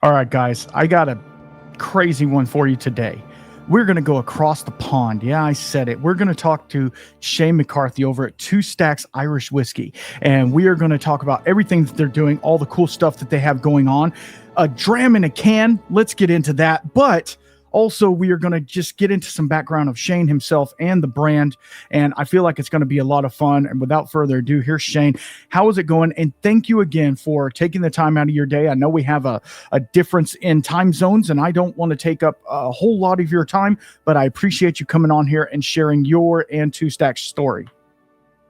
All right, guys, I got a crazy one for you today. We're going to go across the pond. Yeah, I said it. We're going to talk to Shane McCarthy over at Two Stacks Irish Whiskey. And we are going to talk about everything that they're doing, all the cool stuff that they have going on. A dram in a can. Let's get into that. But also, we are going to just get into some background of Shane himself and the brand. And I feel like it's going to be a lot of fun. And without further ado, here's Shane. How is it going? And thank you again for taking the time out of your day. I know we have a difference in time zones, and I don't want to take up a whole lot of your time, but I appreciate you coming on here and sharing your and Two Stacks story.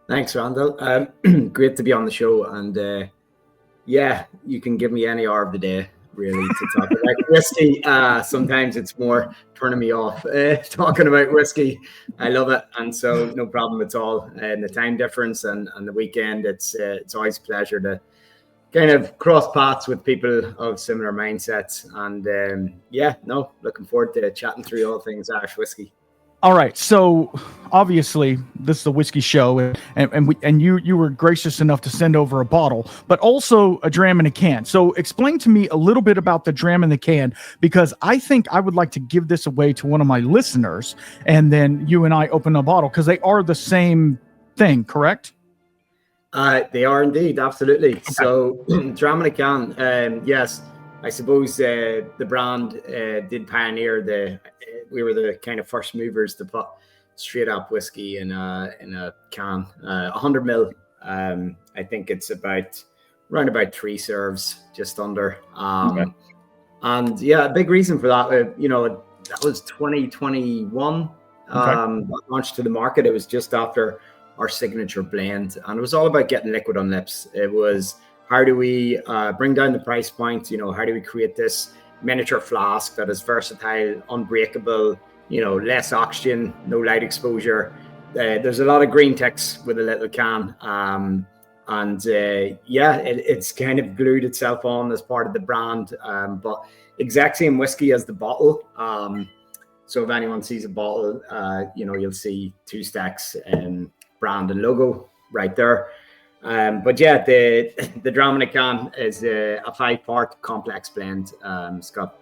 Thanks, Randall. Great to be on the show. And yeah, you can give me any hour of the day, really, to talk about whiskey. Sometimes it's more turning me off talking about whiskey. I love it, and so no problem at all. And the time difference and the weekend, it's always a pleasure to kind of cross paths with people of similar mindsets. And looking forward to chatting through all things Irish whiskey. All right, so obviously this is a whiskey show, and you were gracious enough to send over a bottle, but also a dram in a can. So explain to me a little bit about the dram in the can, because I think I would like to give this away to one of my listeners, and then you and I open a bottle, because they are the same thing, correct? They are indeed, absolutely. Okay. So dram in a can, yes. I suppose the brand did pioneer we were the kind of first movers to put straight up whiskey in a can, 100 ml. I think it's around about 3 serves, just under. Okay. And yeah, a big reason for that, that was 2021, launched to the market. It was just after our signature blend, and it was all about getting liquid on lips. It was, how do we bring down the price point? How do we create this miniature flask that is versatile, unbreakable, less oxygen, no light exposure? There's a lot of green ticks with a little can. It's kind of glued itself on as part of the brand. But exact same whiskey as the bottle. So if anyone sees a bottle, you'll see Two Stacks brand and logo right there. But yeah, the dram in a can is a 5-part complex blend. It's got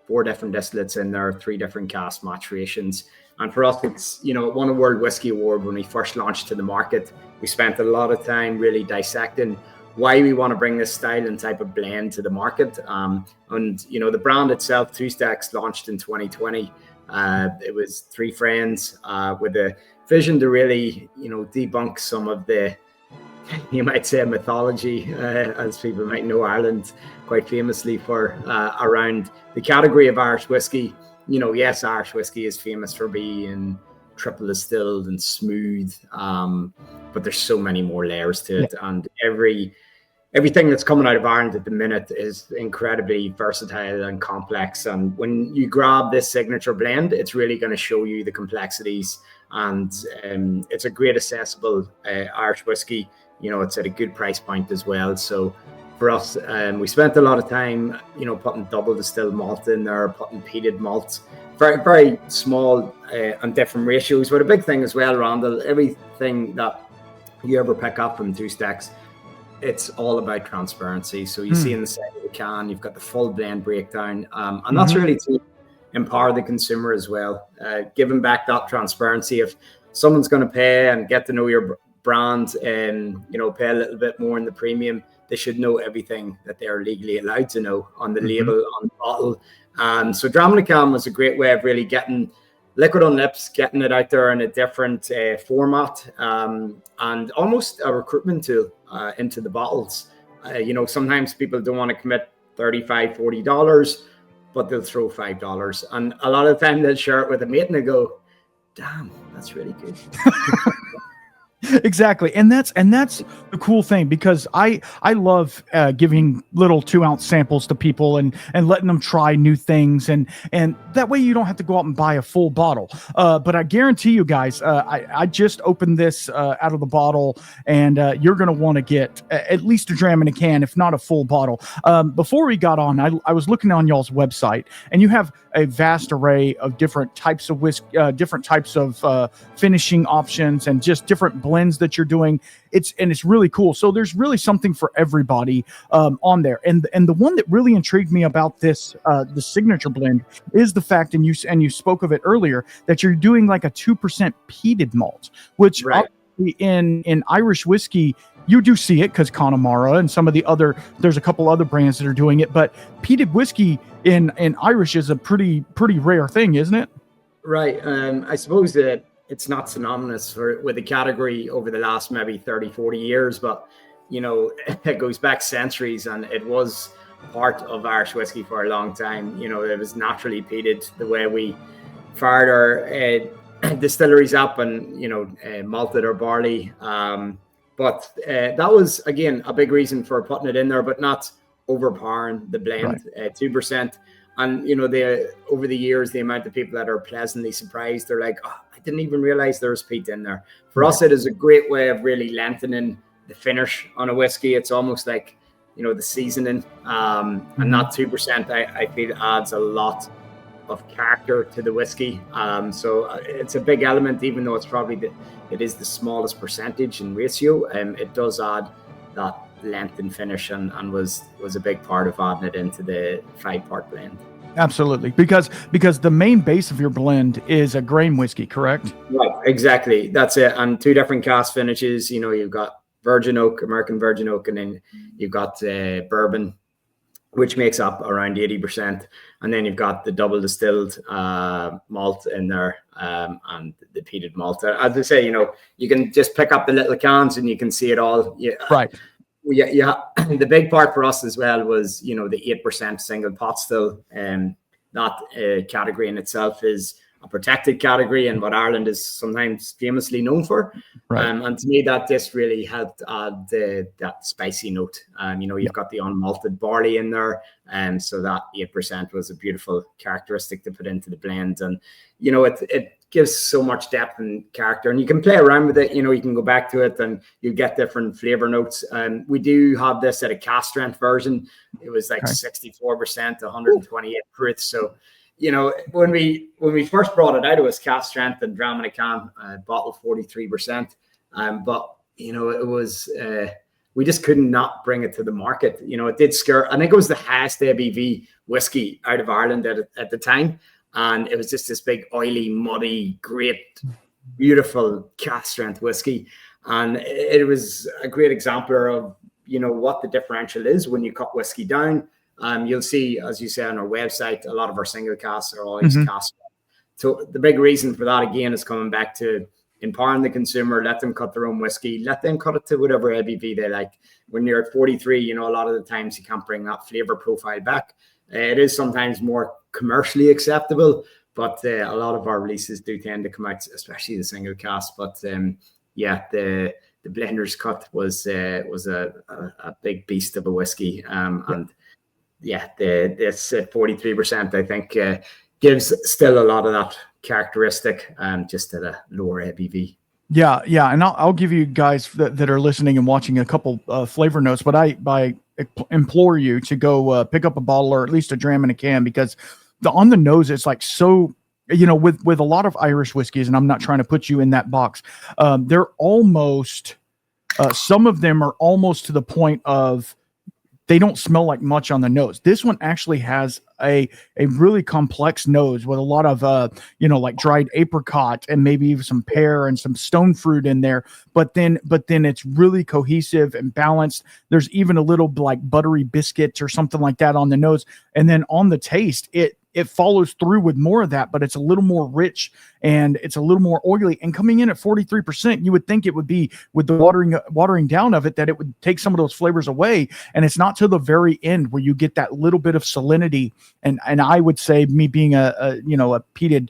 4 different distillates in there, 3 different cask maturations. And for us, it's, it won a World Whiskey Award when we first launched to the market. We spent a lot of time really dissecting why we want to bring this style and type of blend to the market. The brand itself, Two Stacks, launched in 2020. It was 3 friends with a vision to really, debunk some of the, you might say, mythology, as people might know Ireland quite famously for around the category of Irish whiskey. Yes, Irish whiskey is famous for being triple distilled and smooth, but there's so many more layers to it. And everything that's coming out of Ireland at the minute is incredibly versatile and complex. And when you grab this signature blend, it's really going to show you the complexities. And it's a great accessible Irish whiskey. It's at a good price point as well. So for us, we spent a lot of time, putting double distilled malt in there, putting peated malt, very, very small and different ratios. But a big thing as well, Randall, everything that you ever pick up from Two Stacks, it's all about transparency. So you see in the side of the can, you've got the full blend breakdown. And that's really to empower the consumer as well, giving back that transparency. If someone's going to pay and get to know your brand and pay a little bit more in the premium, they should know everything that they're legally allowed to know on the label, on the bottle. So dram in a can was a great way of really getting liquid on lips, getting it out there in a different format, and almost a recruitment tool into the bottles. Sometimes people don't want to commit $35, $40, but they'll throw $5. And a lot of the time they'll share it with a mate and they go, damn, that's really good. Exactly. And that's the cool thing, because I love giving little 2-ounce samples to people and letting them try new things. And that way you don't have to go out and buy a full bottle. But I guarantee you guys, I just opened this out of the bottle, and you're going to want to get at least a dram in a can, if not a full bottle. Before we got on, I was looking on y'all's website, and you have a vast array of different types of whiskey, different types of finishing options, and just different blends blends that you're doing. It's really cool. So there's really something for everybody on there. And the one that really intrigued me about this the signature blend is the fact, and you spoke of it earlier, that you're doing like a 2% peated malt, which Right. in Irish whiskey you do see it because Connemara and some of the other, there's a couple other brands that are doing it, but peated whiskey in Irish is a pretty rare thing, isn't it? Right. I suppose that it's not synonymous with the category over the last maybe 30, 40 years, but it goes back centuries, and it was part of Irish whiskey for a long time. It was naturally peated the way we fired our distilleries up and malted our barley. But that was, again, a big reason for putting it in there, but not overpowering the blend. Right. 2%. And over the years, the amount of people that are pleasantly surprised, they're like, oh, I didn't even realize there was peat in there. For us, it is a great way of really lengthening the finish on a whiskey. It's almost like the seasoning, and not 2%. I feel adds a lot of character to the whiskey. So it's a big element, even though it's probably it is the smallest percentage in ratio. It does add that length and finish, and was a big part of adding it into the 5-part blend. Absolutely, because the main base of your blend is a grain whiskey, correct? Right, exactly. That's it. And 2 different cask finishes. You've got virgin oak, American virgin oak, and then you've got bourbon, which makes up around 80%. And then you've got the double distilled malt in there, and the peated malt. As I say, you can just pick up the little cans and you can see it all. Yeah. Right. Yeah. The big part for us as well was, the 8% single pot still. That category in itself is a protected category, and what Ireland is sometimes famously known for. Right. And to me, that just really helped add that spicy note. You've got the unmalted barley in there, and so that 8% was a beautiful characteristic to put into the blend. And it gives so much depth and character, and you can play around with it. You can go back to it and you get different flavor notes. We do have this at a cask strength version. It was like 64%, 128 proof. So when we first brought it out, it was cask strength and dram in a can, bottle 43%. But it was we just could not bring it to the market. It did scare. I think it was the highest ABV whiskey out of Ireland at the time, and it was just this big, oily, muddy, great, beautiful cask strength whiskey, and it was a great exemplar of what the differential is when you cut whiskey down. You'll see, as you say, on our website, a lot of our single casks are always cask. So the big reason for that, again, is coming back to empowering the consumer. Let them cut their own whiskey. Let them cut it to whatever ABV they like. When you're at 43, a lot of the times you can't bring that flavor profile back. It is sometimes more commercially acceptable, but a lot of our releases do tend to come out, especially the single cask. But the blender's cut was a big beast of a whiskey, and this 43%, I think, gives still a lot of that characteristic, just at a lower ABV. Yeah, and I'll give you guys that are listening and watching a couple flavor notes, but I implore you to go pick up a bottle or at least a dram in a can, because on the nose it's like so. With a lot of Irish whiskeys, and I'm not trying to put you in that box, they're almost some of them are almost to the point of they don't smell like much on the nose. This one actually has a really complex nose with a lot of like dried apricot and maybe even some pear and some stone fruit in there. But then it's really cohesive and balanced. There's even a little like buttery biscuit or something like that on the nose. And then on the taste, it follows through with more of that, but it's a little more rich and it's a little more oily. And coming in at 43%, you would think it would be, with the watering down of it, that it would take some of those flavors away. And it's not till the very end where you get that little bit of salinity. And I would say, me being a peated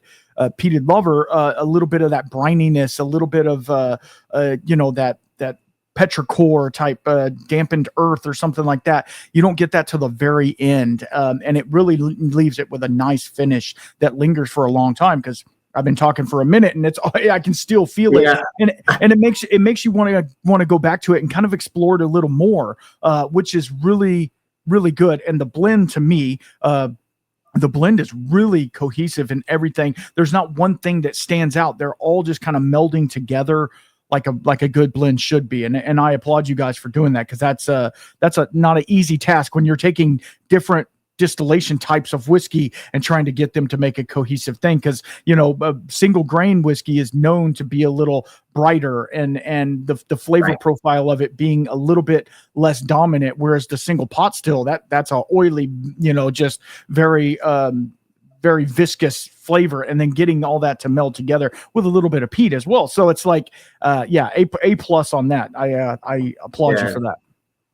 lover, a little bit of that brininess, a little bit of that petrichor type dampened earth or something like that. You don't get that till the very end, and it really leaves it with a nice finish that lingers for a long time. Because I've been talking for a minute and I can still feel it, and it makes you want to go back to it and kind of explore it a little more, which is really, really good. And the blend, to me, the blend is really cohesive in everything. There's not one thing that stands out. They're all just kind of melding together like a good blend should be. And I applaud you guys for doing that, because that's not an easy task when you're taking different distillation types of whiskey and trying to get them to make a cohesive thing. Because single grain whiskey is known to be a little brighter, and the flavor profile of it being a little bit less dominant, whereas the single pot still, that's a oily, just very very viscous flavor, and then getting all that to meld together with a little bit of peat as well. So it's like A plus on that. I applaud you for that.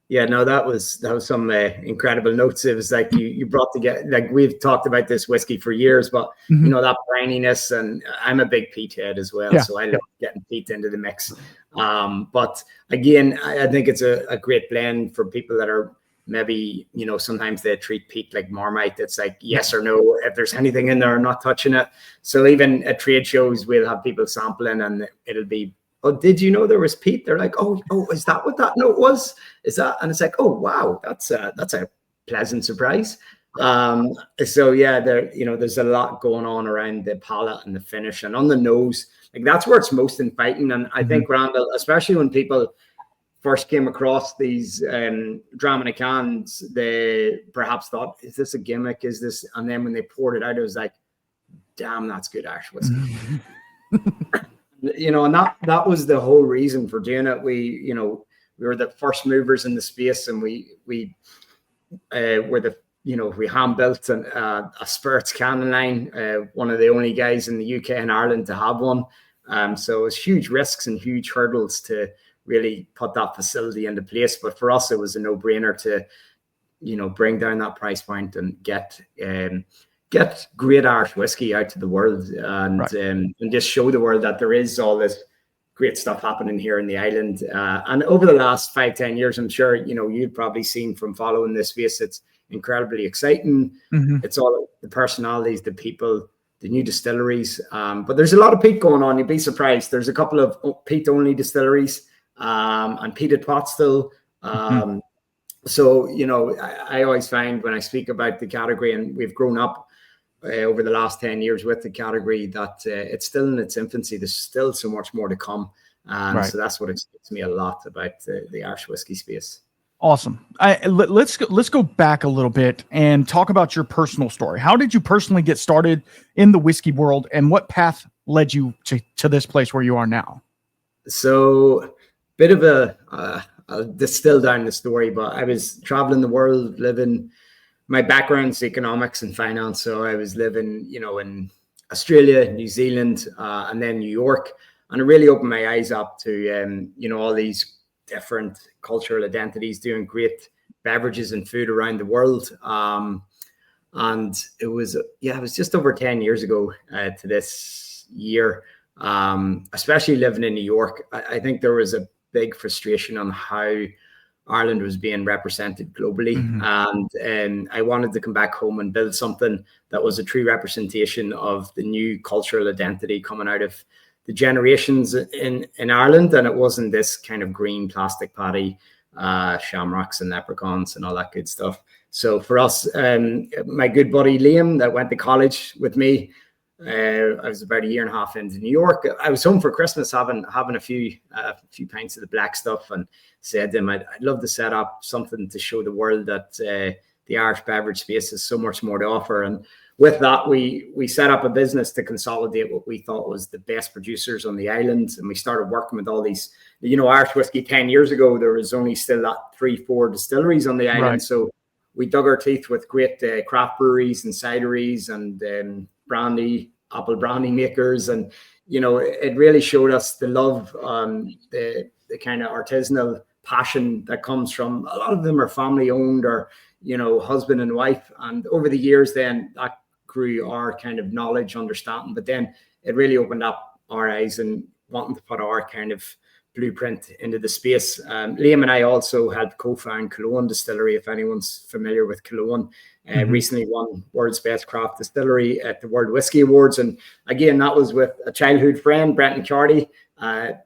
Yeah, no, that was some incredible notes. It was like you brought together, like we've talked about this whiskey for years, but that brininess, and I'm a big peat head as well, so I love getting peat into the mix. But again, I think it's a great blend for people that are maybe, sometimes they treat peat like Marmite. It's like yes or no. If there's anything in there, I'm not touching it. So even at trade shows, we'll have people sampling, and it'll be, oh, did you know there was peat? They're like, oh, is that what that note was? Is that? And it's like, oh, wow, that's a pleasant surprise. So yeah, there's a lot going on around the palate and the finish, and on the nose, like that's where it's most inviting. And I think, Randall, especially when people first came across these Dramamine cans, they perhaps thought, is this a gimmick? Is this? And then when they poured it out, it was like, damn, that's good Irish whiskey. And that was the whole reason for doing it. We were the first movers in the space, and we were the, we hand built a spirits canning line, one of the only guys in the UK and Ireland to have one. So it was huge risks and huge hurdles to really put that facility into place. But for us, it was a no-brainer to, bring down that price point and get great Irish whiskey out to the world, and just show the world that there is all this great stuff happening here in the island. And over the last 5-10 years, I'm sure, you've probably seen from following this space, it's incredibly exciting. It's all the personalities, the people, the new distilleries. But there's a lot of peat going on. You'd be surprised. There's a couple of peat-only distilleries and peated pot still. So, I always find when I speak about the category, and we've grown up over the last 10 years with the category, that it's still in its infancy. There's still so much more to come. So that's what excites me a lot about the Irish whiskey space. Awesome. Let's go back a little bit and talk about your personal story. How did you personally get started in the whiskey world, and what path led you to this place where you are now? So, bit of I'll distill down the story, but I was traveling the world, living. My background's economics and finance, so I was living, in Australia, New Zealand, and then New York, and it really opened my eyes up to, all these different cultural identities doing great beverages and food around the world. And it was just over 10 years ago to this year, especially living in New York. I think there was a big frustration on how Ireland was being represented globally. And I wanted to come back home and build something that was a true representation of the new cultural identity coming out of the generations in Ireland. And it wasn't this kind of green plastic patty, shamrocks and leprechauns and all that good stuff. So for us, my good buddy Liam that went to college with me, I was about 1.5 years into New York. I was home for Christmas having a few pints of the black stuff, and said to him, I'd love to set up something to show the world that the Irish beverage space has so much more to offer. And with that, we set up a business to consolidate what we thought was the best producers on the island. And we started working with all these, Irish whiskey 10 years ago, there was only still that 3-4 distilleries on the island. Right. So we dug our teeth with great craft breweries and cideries and apple brandy makers. And, it really showed us the love, the kind of artisanal passion that comes from, a lot of them are family owned or, husband and wife. And over the years, then that grew our kind of knowledge, understanding, but then it really opened up our eyes and wanting to put our kind of blueprint into the space. Liam and I also had co-found Cologne Distillery, if anyone's familiar with Cologne. Recently won World's Best Craft Distillery at the World Whisky Awards. And again, that was with a childhood friend, Brenton McCarthy.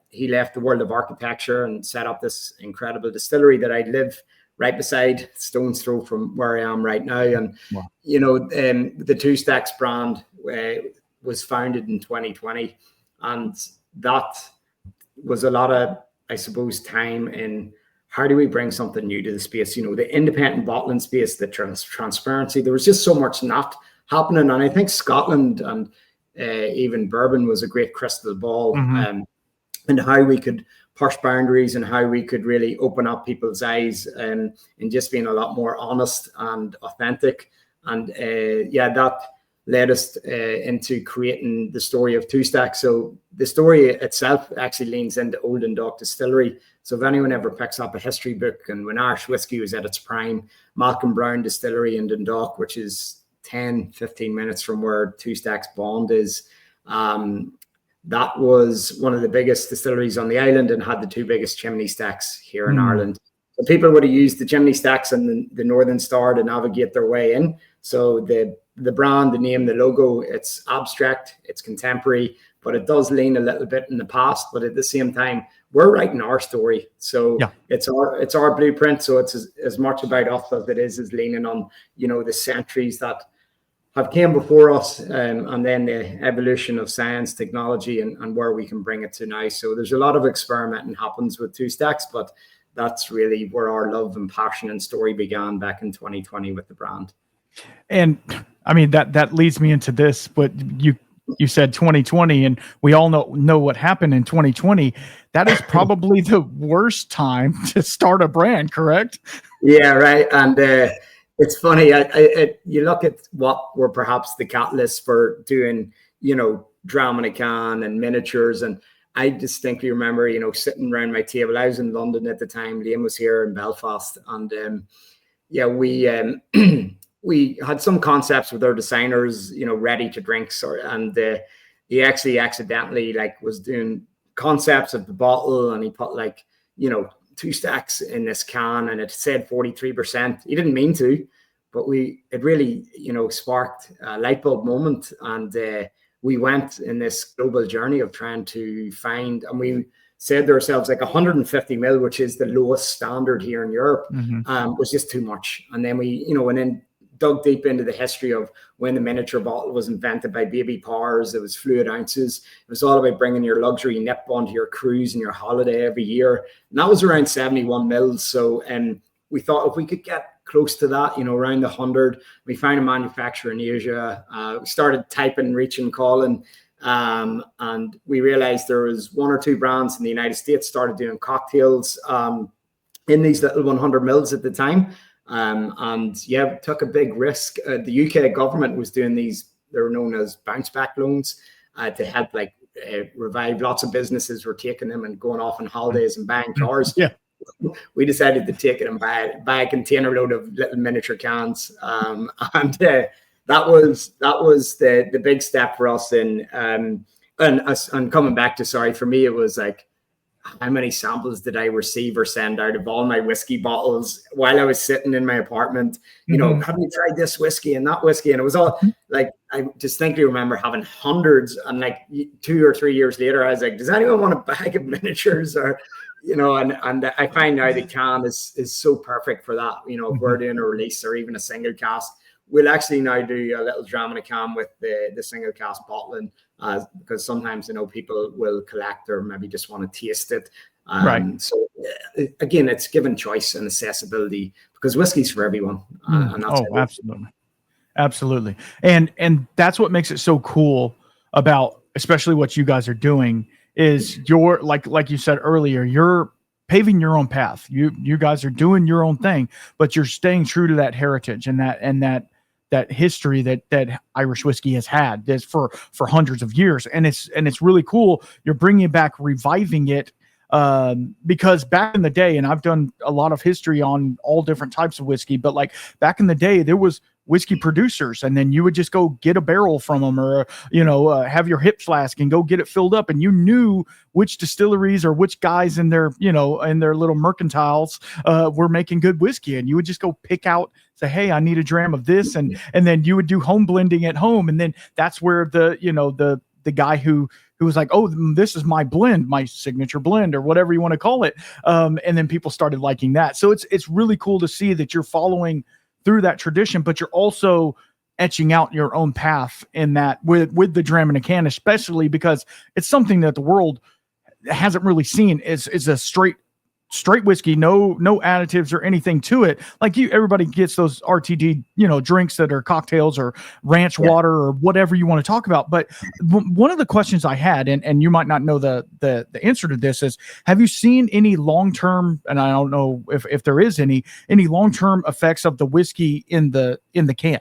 He left the world of architecture and set up this incredible distillery that I live right beside, stone's throw from where I am right now. And, wow. The Two Stacks brand was founded in 2020. And that was a lot of, I suppose, time in how do we bring something new to the space? The independent bottling space, the transparency. There was just so much not happening, and I think Scotland and even bourbon was a great crystal ball, and how we could push boundaries and how we could really open up people's eyes, and just being a lot more honest and authentic. And that led us into creating the story of Two Stacks. So the story itself actually leans into Old Dundalk Distillery. So if anyone ever picks up a history book, and when Irish whiskey was at its prime, Malcolm Brown Distillery in Dundalk, which is 10-15 minutes from where Two Stacks Bond is, that was one of the biggest distilleries on the island and had the two biggest chimney stacks here in Ireland. So people would have used the chimney stacks and the Northern Star to navigate their way in. So the brand, the name, the logo, it's abstract, it's contemporary, but it does lean a little bit in the past. But at the same time, we're writing our story. So it's our blueprint. So it's as much about us as it is leaning on, the centuries that have came before us, and then the evolution of science, technology, and where we can bring it to now. So there's a lot of experimenting happens with Two Stacks, but that's really where our love and passion and story began back in 2020 with the brand. And I mean, that leads me into this, but you said 2020, and we all know what happened in 2020. That is probably the worst time to start a brand, correct? Yeah, right. And it's funny. You look at what were perhaps the catalysts for doing, dram in a can and miniatures. And I distinctly remember, sitting around my table. I was in London at the time. Liam was here in Belfast, and we had some concepts with our designers, ready to drink. And he actually accidentally was doing concepts of the bottle, and he put Two Stacks in this can, and it said 43%. He didn't mean to, but it really, sparked a light bulb moment. And we went in this global journey of trying to find, and we said to ourselves, 150 mil, which is the lowest standard here in Europe, was just too much. And then we, went in, dug deep into the history of when the miniature bottle was invented by baby powers. It was fluid ounces. It was all about bringing your luxury nip onto your cruise and your holiday every year. And that was around 71 mils. So we thought if we could get close to that, around the 100, we found a manufacturer in Asia. We started typing, reaching, calling. And we realized there was one or two brands in the United States started doing cocktails in these little 100 mils at the time. Took a big risk. The UK government was doing these, they were known as bounce back loans, to help revive. Lots of businesses were taking them and going off on holidays and buying cars. We decided to take it and buy a container load of little miniature cans. That was the big step for us. And coming back to, sorry, for me, it was how many samples did I receive or send out of all my whiskey bottles while I was sitting in my apartment? Have you tried this whiskey and that whiskey? And it was all I distinctly remember having hundreds. And 2 or 3 years later, I was like, does anyone want a bag of miniatures? Or, and I find now the can is so perfect for that. If we're doing a release or even a single cast, we'll actually now do a little dram in a can with the single cast bottling, because sometimes people will collect or maybe just want to taste it. Right. So again, it's given choice and accessibility, because whiskey's for everyone. And that's absolutely. And that's what makes it so cool about, especially what you guys are doing, is you're like you said earlier, you're paving your own path. You guys are doing your own thing, but you're staying true to that heritage and that history that Irish whiskey has had this for hundreds of years. And it's really cool. You're bringing it back, reviving it, because back in the day, and I've done a lot of history on all different types of whiskey, but back in the day, there was whiskey producers, and then you would just go get a barrel from them, or have your hip flask and go get it filled up, and you knew which distilleries or which guys in their little mercantiles were making good whiskey, and you would just go pick out, say, hey, I need a dram of this, and then you would do home blending at home, and then that's where the guy who was like, oh, this is my blend, my signature blend, or whatever you want to call it, and then people started liking that. So it's really cool to see that you're following through that tradition, but you're also etching out your own path in that with the dram in a can, especially because it's something that the world hasn't really seen is a straight whiskey, no additives or anything to it. Like everybody gets those RTD, drinks that are cocktails or ranch water or whatever you want to talk about. But one of the questions I had, and you might not know the answer to this, is have you seen any long-term, and I don't know if there is any long-term effects of the whiskey in the can?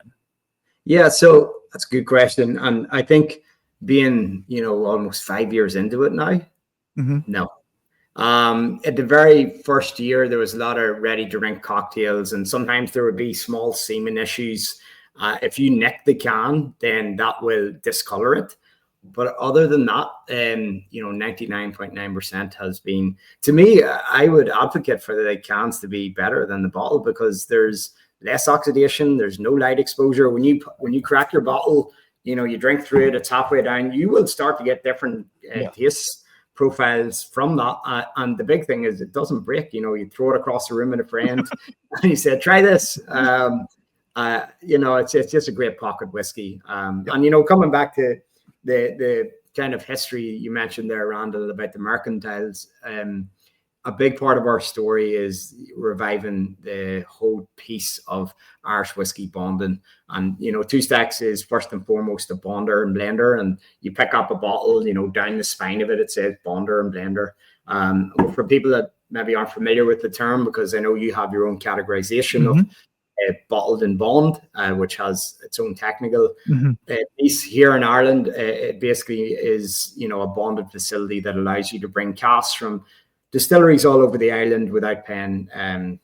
Yeah, so that's a good question. And I think being, almost 5 years into it now, no. At the very first year, there was a lot of ready-to-drink cocktails, and sometimes there would be small seaming issues. If you nick the can, then that will discolor it. But other than that, 99.9% has been, to me, I would advocate for the cans to be better than the bottle, because there's less oxidation, there's no light exposure. When you crack your bottle, you drink through it, it's halfway down, you will start to get different tastes profiles from that, and the big thing is it doesn't break. You throw it across the room with a friend and you said, try this. It's just a great pocket whiskey. And coming back to the kind of history you mentioned there, Randall, about the mercantiles, a big part of our story is reviving the whole piece of Irish whiskey bonding. And, Two Stacks is first and foremost a bonder and blender. And you pick up a bottle, down the spine of it, it says bonder and blender. For people that maybe aren't familiar with the term, because I know you have your own categorization of bottled and bond, which has its own technical piece. Here in Ireland, it basically is, a bonded facility that allows you to bring casks from distilleries all over the island without paying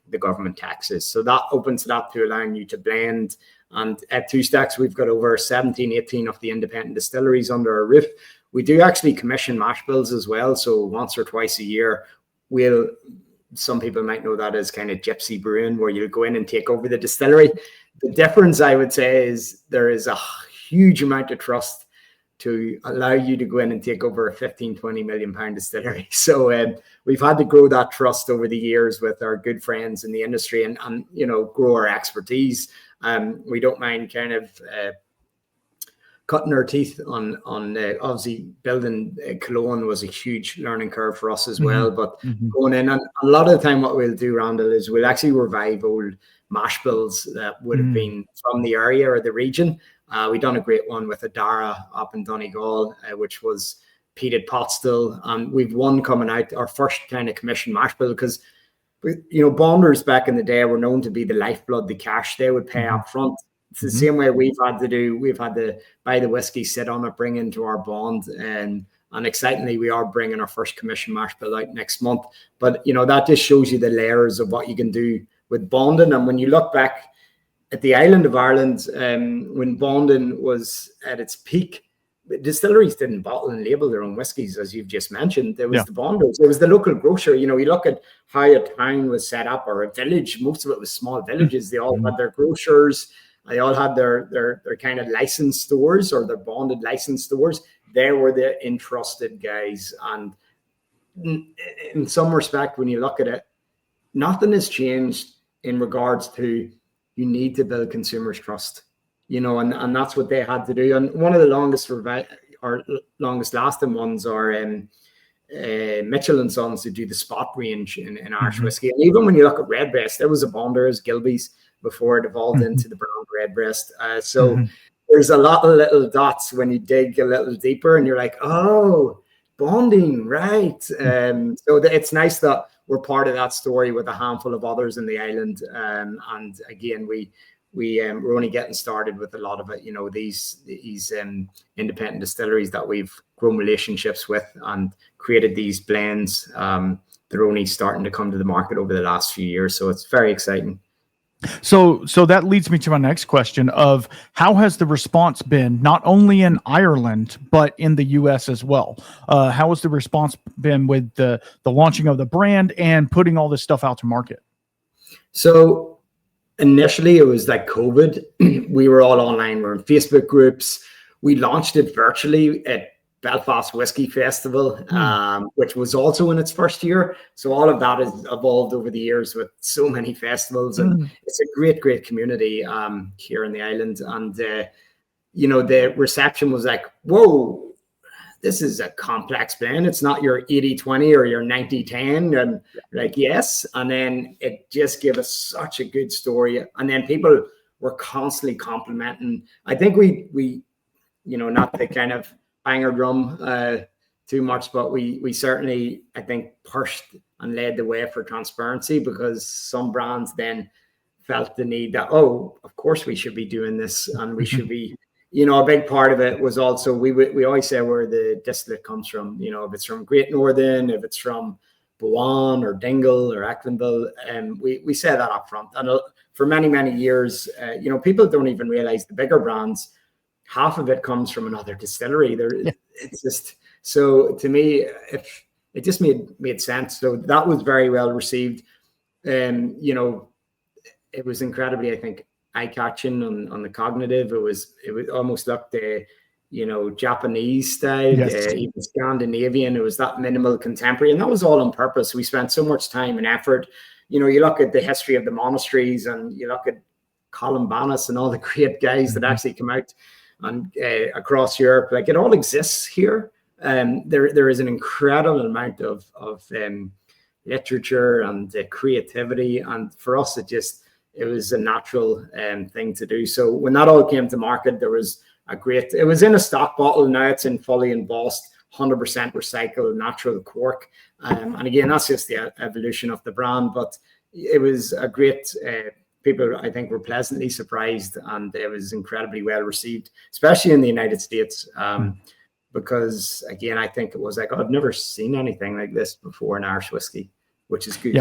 the government taxes. So that opens it up to allowing you to blend. And at Two Stacks, we've got over 17, 18 of the independent distilleries under our roof. We do actually commission mash bills as well. So once or twice a year, some people might know that as kind of gypsy brewing, where you go in and take over the distillery. The difference, I would say, is there is a huge amount of trust to allow you to go in and take over a 15, 20 million pound distillery. So we've had to grow that trust over the years with our good friends in the industry and grow our expertise. We don't mind kind of cutting our teeth on obviously building Cologne was a huge learning curve for us as well. But going in, and a lot of the time what we'll do, Randall, is we'll actually revive old mash bills that would have been from the area or the region. We done a great one with Adara up in Donegal, which was peated pot still. We've one coming out, our first kind of commission mash bill, because bonders back in the day were known to be the lifeblood, the cash they would pay up front. It's the same way we've had to buy the whiskey, sit on it, bring into our bond, and excitingly, we are bringing our first commission mash bill out next month. But that just shows you the layers of what you can do with bonding. And when you look back at the island of Ireland, when bonding was at its peak, distilleries didn't bottle and label their own whiskies, as you've just mentioned. There was the bonders. There was the local grocer. You look at how a town was set up, or a village. Most of it was small villages. They all had their grocers. They all had their kind of licensed stores, or their bonded licensed stores. They were the entrusted guys. And in some respect, when you look at it, nothing has changed in regards to you need to build consumers' trust, and that's what they had to do. And one of the longest lasting ones are Mitchell and Sons, who do the spot range in Irish whiskey. And even when you look at Redbreast, there was a bonder as Gilbey's before it evolved into the brand Redbreast. So there's a lot of little dots when you dig a little deeper, and you're like, oh, bonding, right? So it's nice that we're part of that story with a handful of others in the island. And again, we're only getting started with a lot of it. These independent distilleries that we've grown relationships with and created these blends. They're only starting to come to the market over the last few years, so it's very exciting. So that leads me to my next question of how has the response been, not only in Ireland, but in the US as well? How has the response been with the launching of the brand and putting all this stuff out to market? So initially it was like COVID. We were all online. We're in Facebook groups. We launched it virtually at Belfast Whiskey Festival, which was also in its first year. So all of that has evolved over the years with so many festivals, and it's a great, great community here in the island. And the reception was like, whoa, this is a complex blend. It's not your 80-20 or your 90-10. And like, yes. And then it just gave us such a good story. And then people were constantly complimenting. I think we not to kind of bang our drum too much, but we certainly, I think, pushed and led the way for transparency, because some brands then felt the need that, oh, of course we should be doing this, and we should be, a big part of it was also, we always say where the distillate comes from, if it's from Great Northern, if it's from Bowan or Dingle or Ecklandville, and we say that up front. And for many, many years, people don't even realize the bigger brands, half of it comes from another distillery. It's just, so to me, if it just made sense. So that was very well received. It was incredibly, I think, eye-catching on the cognitive. It was almost like the, Japanese style, Yes. even Scandinavian. It was that minimal contemporary, and that was all on purpose. We spent so much time and effort. You look at the history of the monasteries, and you look at Columbanus and all the great guys that actually come out and across Europe. Like, it all exists here. There is an incredible amount of literature and creativity, and for us, it was a natural thing to do. So when that all came to market, there was it was in a stock bottle. Now it's in fully embossed, 100% recycled natural cork. And again, that's just the evolution of the brand, but it was a great, people, I think, were pleasantly surprised, and it was incredibly well received, especially in the United States. Because again, I think it was like, I've never seen anything like this before in Irish whiskey, which is good.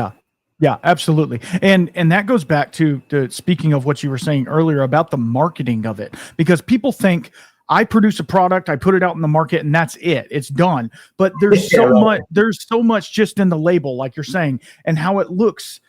Yeah, absolutely. And that goes back to speaking of what you were saying earlier about the marketing of it, because people think, I produce a product, I put it out in the market, and that's it. It's done. But there's so much just in the label, like you're saying, and how it looks.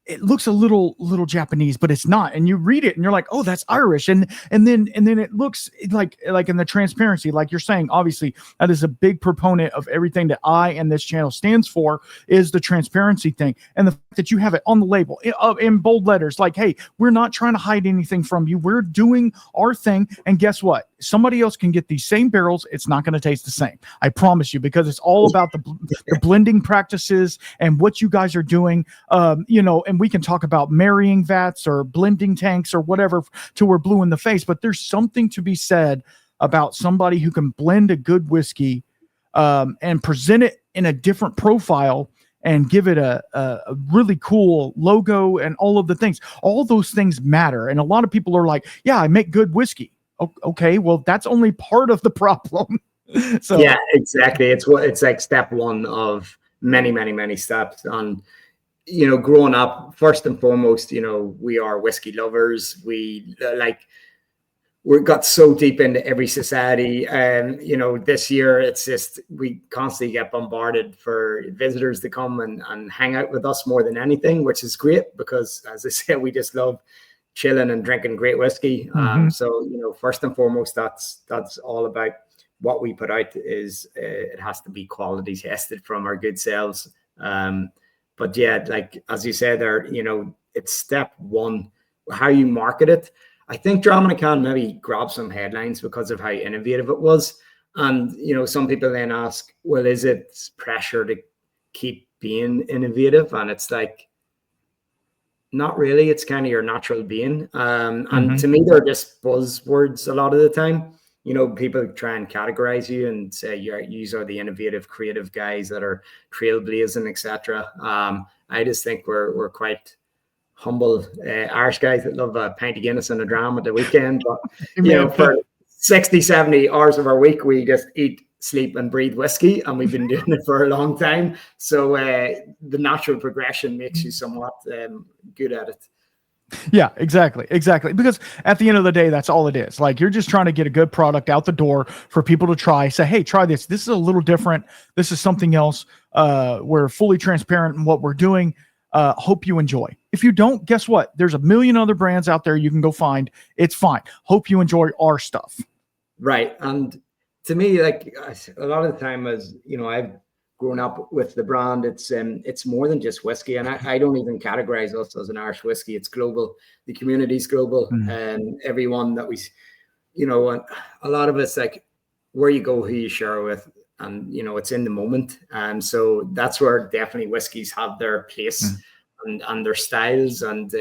It looks a little Japanese, but it's not. And you read it and you're like, oh, that's Irish. And then it looks like in the transparency, like you're saying, obviously that is a big proponent of everything that I and this channel stands for, is the transparency thing. And the fact that you have it on the label in bold letters, like, hey, we're not trying to hide anything from you. We're doing our thing. And guess what? Somebody else can get these same barrels. It's not going to taste the same. I promise you, because it's all about the blending practices and what you guys are doing. And we can talk about marrying vats or blending tanks or whatever till we're blue in the face. But there's something to be said about somebody who can blend a good whiskey and present it in a different profile and give it a really cool logo and all of the things. All those things matter. And a lot of people are like, yeah, I make good whiskey. Okay, well, that's only part of the problem. So yeah, exactly. It's like step one of many, many, many steps. And growing up, first and foremost, we are whiskey lovers. We got so deep into every society, and this year it's just, we constantly get bombarded for visitors to come and hang out with us more than anything, which is great, because as I said, we just love chilling and drinking great whiskey. So first and foremost, that's all about what we put out. Is it has to be quality tested from our good selves. But yeah, like as you said there, it's step one, how you market it. I think Drominican maybe grabbed some headlines because of how innovative it was. And some people then ask, well, is it pressure to keep being innovative? And it's like, not really. It's kind of your natural being. And to me, they're just buzzwords a lot of the time. People try and categorize you and say you are the innovative, creative guys that are trailblazing, etc. I just think we're quite humble Irish guys that love a pint of Guinness and a dram at the weekend. But for 60, 70 hours of our week, we just eat, sleep, and breathe whiskey, and we've been doing it for a long time. So the natural progression makes you somewhat good at it. Yeah, exactly. Because at the end of the day, that's all it is. Like, you're just trying to get a good product out the door for people to try. Say, hey, try this. This is a little different. This is something else. We're fully transparent in what we're doing. Hope you enjoy. If you don't, guess what? There's a million other brands out there you can go find. It's fine. Hope you enjoy our stuff. Right. And to me, like, a lot of the time, as I've grown up with the brand, it's more than just whiskey. And I don't even categorize us as an Irish whiskey. It's global. The community's global. And everyone that we, and a lot of us, like, where you go, who you share with, it's in the moment. So that's where definitely whiskeys have their place and their styles, and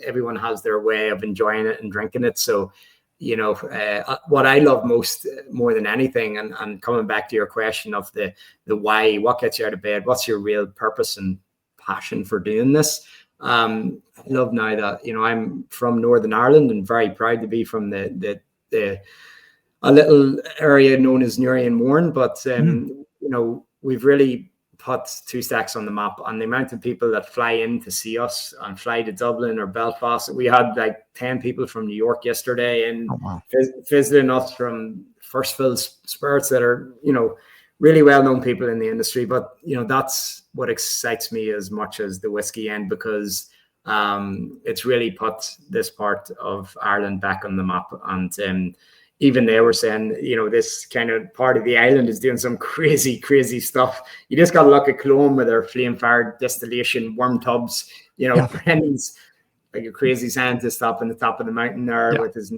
everyone has their way of enjoying it and drinking it. So, what I love more than anything, and coming back to your question of the why, what gets you out of bed, what's your real purpose and passion for doing this? I love now that, I'm from Northern Ireland and very proud to be from a little area known as Newry and Mourne, but we've really put Two Stacks on the map, and the amount of people that fly in to see us and fly to Dublin or Belfast. We had like 10 people from New York yesterday and visiting us from First Fill Spirits that are, really well-known people in the industry. But, that's what excites me as much as the whiskey end, because it's really put this part of Ireland back on the map. And even they were saying, this kind of part of the island is doing some crazy, crazy stuff. You just got to look at Cologne with their flame-fired distillation worm tubs. Brendan's like a crazy scientist up in the top of the mountain there with his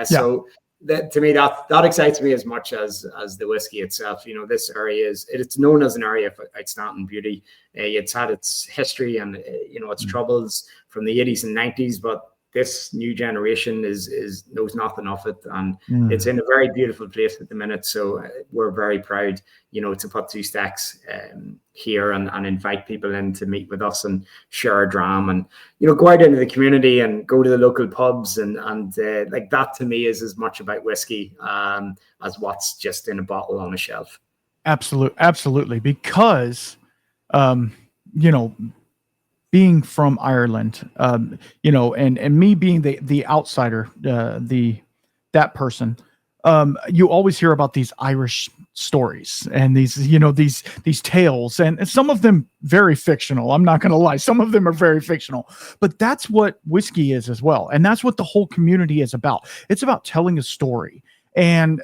So that, to me, that excites me as much as the whiskey itself. This area it's known as an area of outstanding beauty. It's had its history and its troubles from the 80s and 90s, but this new generation knows nothing of it, and it's in a very beautiful place at the minute. So we're very proud, to put Two Stacks here and invite people in to meet with us and share a dram, and go out into the community and go to the local pubs and like that. To me, is as much about whiskey as what's just in a bottle on a shelf. Absolutely, because being from Ireland, and me being the outsider, that person, you always hear about these Irish stories and these tales, and some of them very fictional. I'm not going to lie, some of them are very fictional, but that's what whiskey is as well, and that's what the whole community is about. It's about telling a story and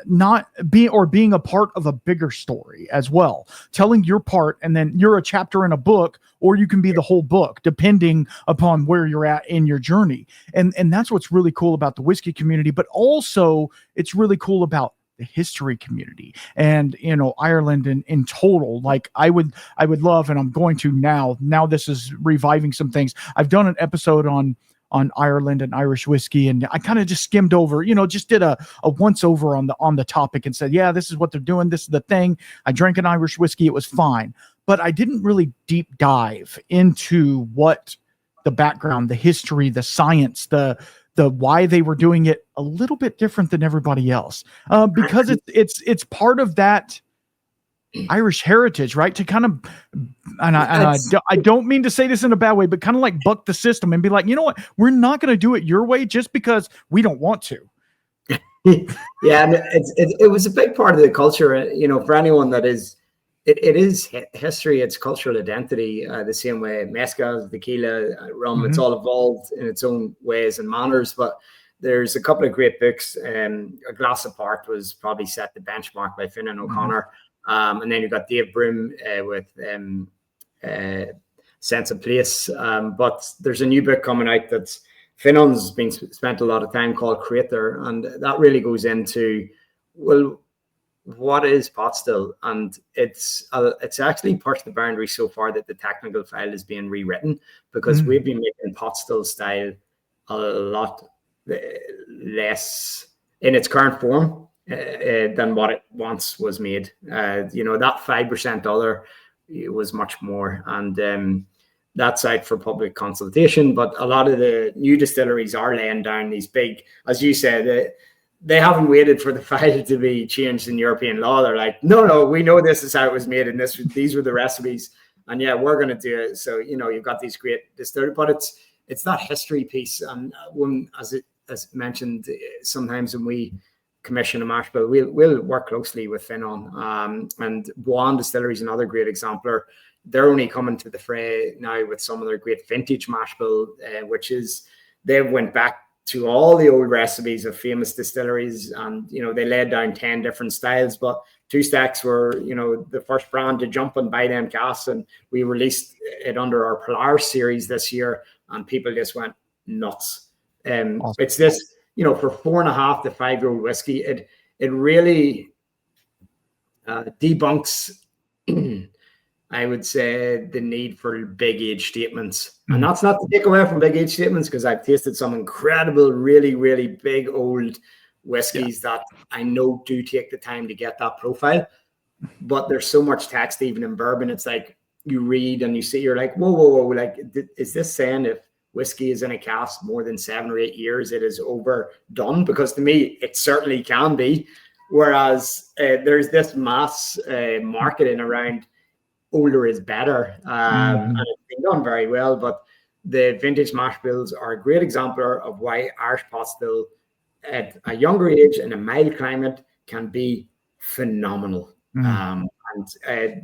being a part of a bigger story as well, telling your part, and then you're a chapter in a book, or you can be the whole book, depending upon where you're at in your journey. And that's what's really cool about the whiskey community, but also it's really cool about the history community and, Ireland in total. Like I would love, and I'm going to now this is reviving some things. I've done an episode on Ireland and Irish whiskey, and I kind of just skimmed over, just did a once over on the topic and said, yeah, this is what they're doing, this is the thing. I drank an Irish whiskey, it was fine, but I didn't really deep dive into what the background, the history, the science, the why they were doing it a little bit different than everybody else, because it's part of that Irish heritage, right? To kind of, and I don't mean to say this in a bad way, but kind of like buck the system and be like, you know what, we're not going to do it your way just because we don't want to. Yeah, and it was a big part of the culture, for anyone that is, it is history, it's cultural identity, the same way mezcal, tequila, rum, it's all evolved in its own ways and manners. But there's a couple of great books. A Glass Apart was probably set the benchmark by Finan O'Connor. And then you've got Dave Broom with Sense of Place. But there's a new book coming out that's Finon's been spent a lot of time called Creator. And that really goes into, well, what is pot still? And it's actually pushed the boundary so far that the technical file is being rewritten, because we've been making pot still style a lot less in its current form than what it once was made. That 5% other was much more, and that's out for public consultation. But a lot of the new distilleries are laying down these big, as you said, they haven't waited for the file to be changed in European law. They're like, no, we know this is how it was made, and these were the recipes, and yeah, we're going to do it. So you've got these great distilleries, but it's that history piece. And when, as mentioned, sometimes when we commission a mash bill, we'll work closely with Finon, and Boan Distillery is another great exemplar. They're only coming to the fray now with some of their great vintage mash bill, which is they went back to all the old recipes of famous distilleries, and they laid down 10 different styles. But Two Stacks were the first brand to jump and buy them casks, and we released it under our Polaris series this year, and people just went nuts. Awesome. It's this, for 4.5 to 5 year old whiskey, it really, debunks, I would say, the need for big age statements. Mm. And that's not to take away from big age statements, because I've tasted some incredible, really, really big old whiskeys that I know do take the time to get that profile. But there's so much text even in bourbon. It's like you read and you see, you're like, whoa, whoa, whoa. Like, is this saying if whiskey is in a cask more than 7 or 8 years, it is overdone? Because to me, it certainly can be. Whereas there's this mass marketing around older is better. And it's been done very well. But the vintage mash bills are a great example of why Irish pot still at a younger age in a mild climate can be phenomenal.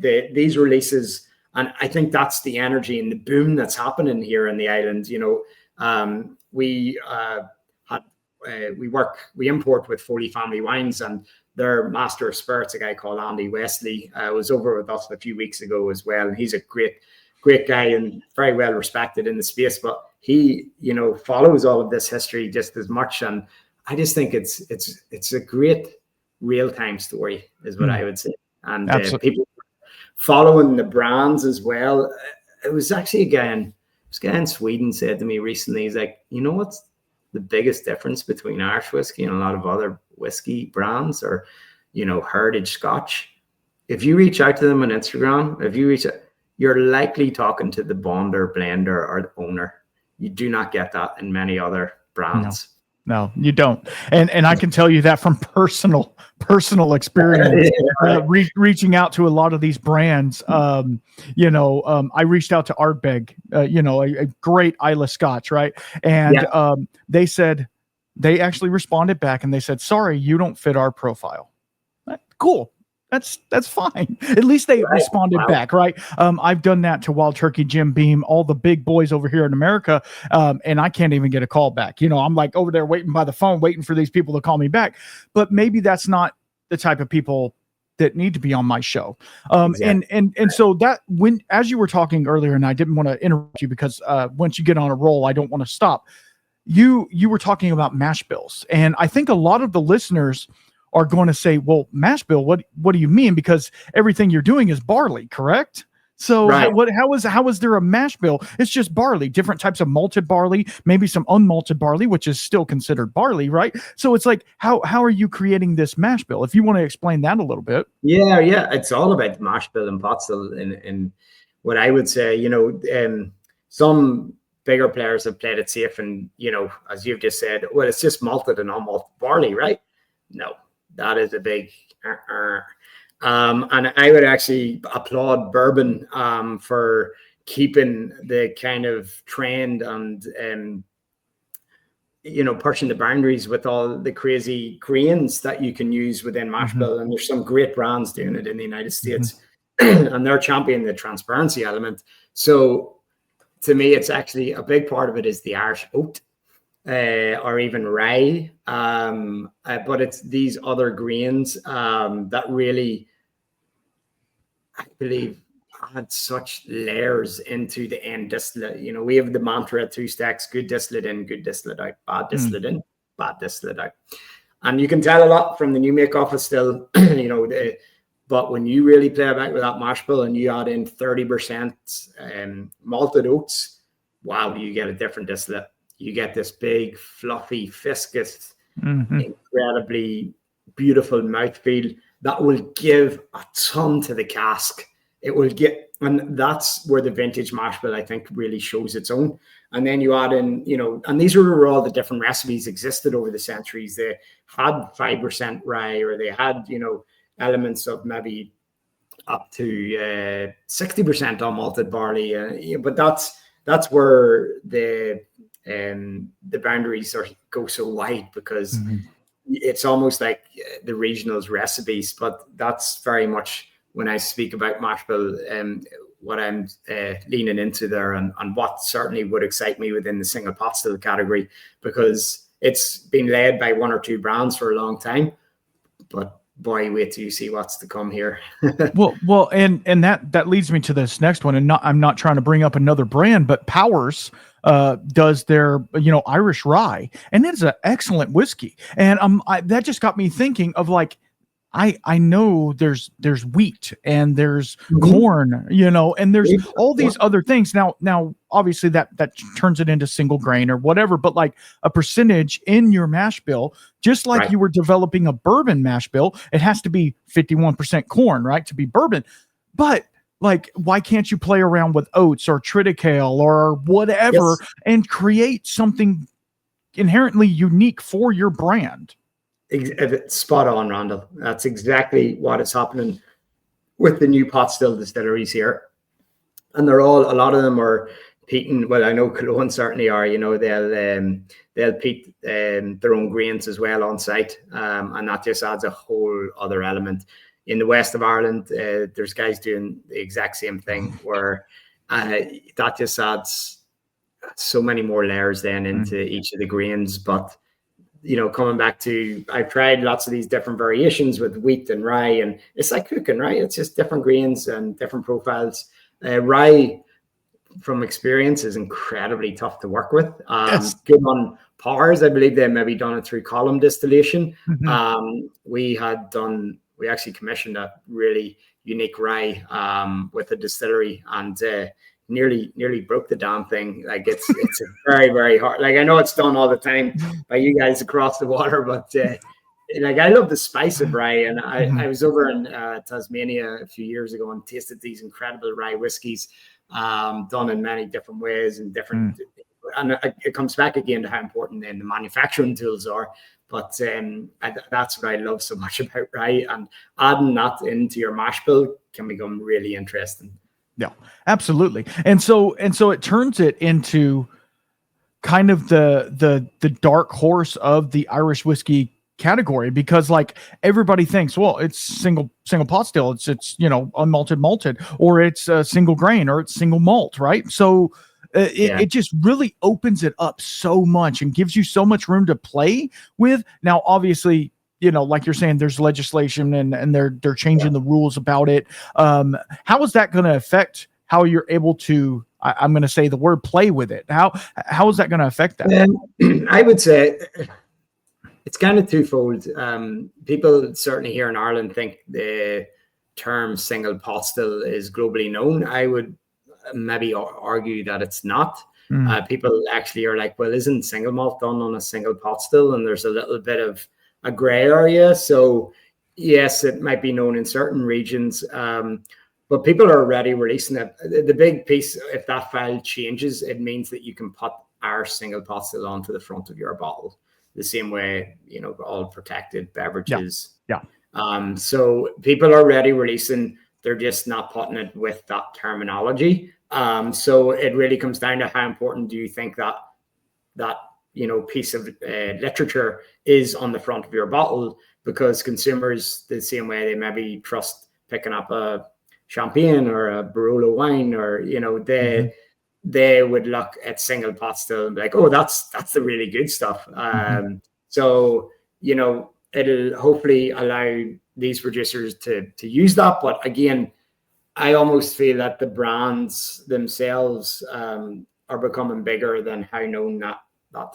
These releases, and I think that's the energy and the boom that's happening here in the island. We import with Foley Family Wines, and their master of spirits, a guy called Andy Wesley, was over with us a few weeks ago as well. And he's a great guy and very well respected in the space, but he, follows all of this history just as much. And I just think it's a great real-time story is what I would say. And people following the brands as well. It was actually a guy in Sweden said to me recently, he's like, what's the biggest difference between Irish whiskey and a lot of other whiskey brands, or, heritage Scotch? If you reach out to them on Instagram, you're likely talking to the bonder, blender, or the owner. You do not get that in many other brands. No, you don't. And I can tell you that from personal experience, reaching out to a lot of these brands. I reached out to Ardbeg, a great Islay Scotch, right? And they said, they actually responded back and they said, sorry, you don't fit our profile. Cool. That's fine. At least they responded back, right? I've done that to Wild Turkey, Jim Beam, all the big boys over here in America, and I can't even get a call back. I'm like over there waiting by the phone, waiting for these people to call me back. But maybe that's not the type of people that need to be on my show. Exactly. And so that as you were talking earlier, and I didn't want to interrupt you because once you get on a roll, I don't want to stop. You were talking about mash bills, and I think a lot of the listeners are going to say, well, mash bill, what do you mean? Because everything you're doing is barley, correct? So how is there a mash bill? It's just barley, different types of malted barley, maybe some unmalted barley, which is still considered barley, right? So it's like, how are you creating this mash bill? If you want to explain that a little bit. Yeah. It's all about mash bill and pot still. And what I would say, some bigger players have played it safe and, as you've just said, well, it's just malted and unmalted barley, right? No. That is a big, and I would actually applaud bourbon for keeping the kind of trend and pushing the boundaries with all the crazy grains that you can use within mash bill. And there's some great brands doing it in the United States, and they're championing the transparency element. So to me, it's actually a big part of it is the Irish oat. Or even rye, but it's these other grains that really, I believe, add such layers into the end distillate. We have the mantra at Two Stacks: good distillate in, good distillate out, bad distillate in, bad distillate out. And you can tell a lot from the new make office still, but when you really play back with that mash bill and you add in 30% malted oats, wow, do you get a different distillate. You get this big, fluffy, viscous, incredibly beautiful mouthfeel that will give a ton to the cask. It will and that's where the vintage mash bill, I think, really shows its own. And then you add in, and these are where all the different recipes existed over the centuries. They had 5% rye, or they had, elements of maybe up to 60% unmalted barley. But that's where the boundaries go so wide, because it's almost like the regionals recipes. But that's very much when I speak about mash bill, what I'm leaning into there, and what certainly would excite me within the single pot still category, because it's been led by one or two brands for a long time. But boy, wait till you see what's to come here. well, and that leads me to this next one. And I'm not trying to bring up another brand, but Powers does their Irish rye, and it's an excellent whiskey. And that just got me thinking of, like, I know there's wheat and there's Mhm. corn, and there's all these other things. Now obviously that turns it into single grain or whatever, but like a percentage in your mash bill, just like Right. you were developing a bourbon mash bill, it has to be 51% corn, right, to be bourbon. But like, why can't you play around with oats or triticale or whatever Yes. and create something inherently unique for your brand? Spot on, Randall. That's exactly what is happening with the new pot still distilleries here. And a lot of them are peating. Well, I know Cologne certainly are. They'll peat their own grains as well on site, and that just adds a whole other element. In the west of Ireland, there's guys doing the exact same thing, where that just adds so many more layers then into each of the grains. But coming back to, I've tried lots of these different variations with wheat and rye, and it's like cooking, right? It's just different grains and different profiles. Rye, from experience, is incredibly tough to work with. Yes. Good on powers. I believe they maybe done it through column distillation. Mhm. We actually commissioned a really unique rye with a distillery, and nearly broke the damn thing. Like it's a very, very hard. Like, I know it's done all the time by you guys across the water, but like, I love the spice of rye, and I was over in Tasmania a few years ago and tasted these incredible rye whiskeys, done in many different ways and different. And it comes back again to how important then the manufacturing tools are. But that's what I love so much about rye, and adding that into your mash bill can become really interesting. Yeah, absolutely. And so it turns it into kind of the dark horse of the Irish whiskey category, because like everybody thinks, well, it's single pot still, it's unmalted malted, or it's single grain, or it's single malt, right? So it just really opens it up so much and gives you so much room to play with. Now, obviously, like you're saying, there's legislation and they're changing the rules about it. How is that going to affect how you're able to, I'm going to say the word, play with it? How is that going to affect that? I would say it's kind of twofold. People certainly here in Ireland think the term single pot still is globally known. I would maybe argue that it's not. People actually are like, well, isn't single malt done on a single pot still? And there's a little bit of a gray area. So yes, it might be known in certain regions, but people are already releasing it. The big piece, if that file changes, it means that you can put our single pot still onto the front of your bottle, the same way, all protected beverages. Yeah. So people are already releasing, they're just not putting it with that terminology. So it really comes down to how important do you think that piece of literature is on the front of your bottle, because consumers, the same way they maybe trust picking up a champagne or a Barolo wine, or they would look at single pot still and be like, oh, that's the really good stuff. So it'll hopefully allow these producers to use that. But again, I almost feel that the brands themselves are becoming bigger than how known that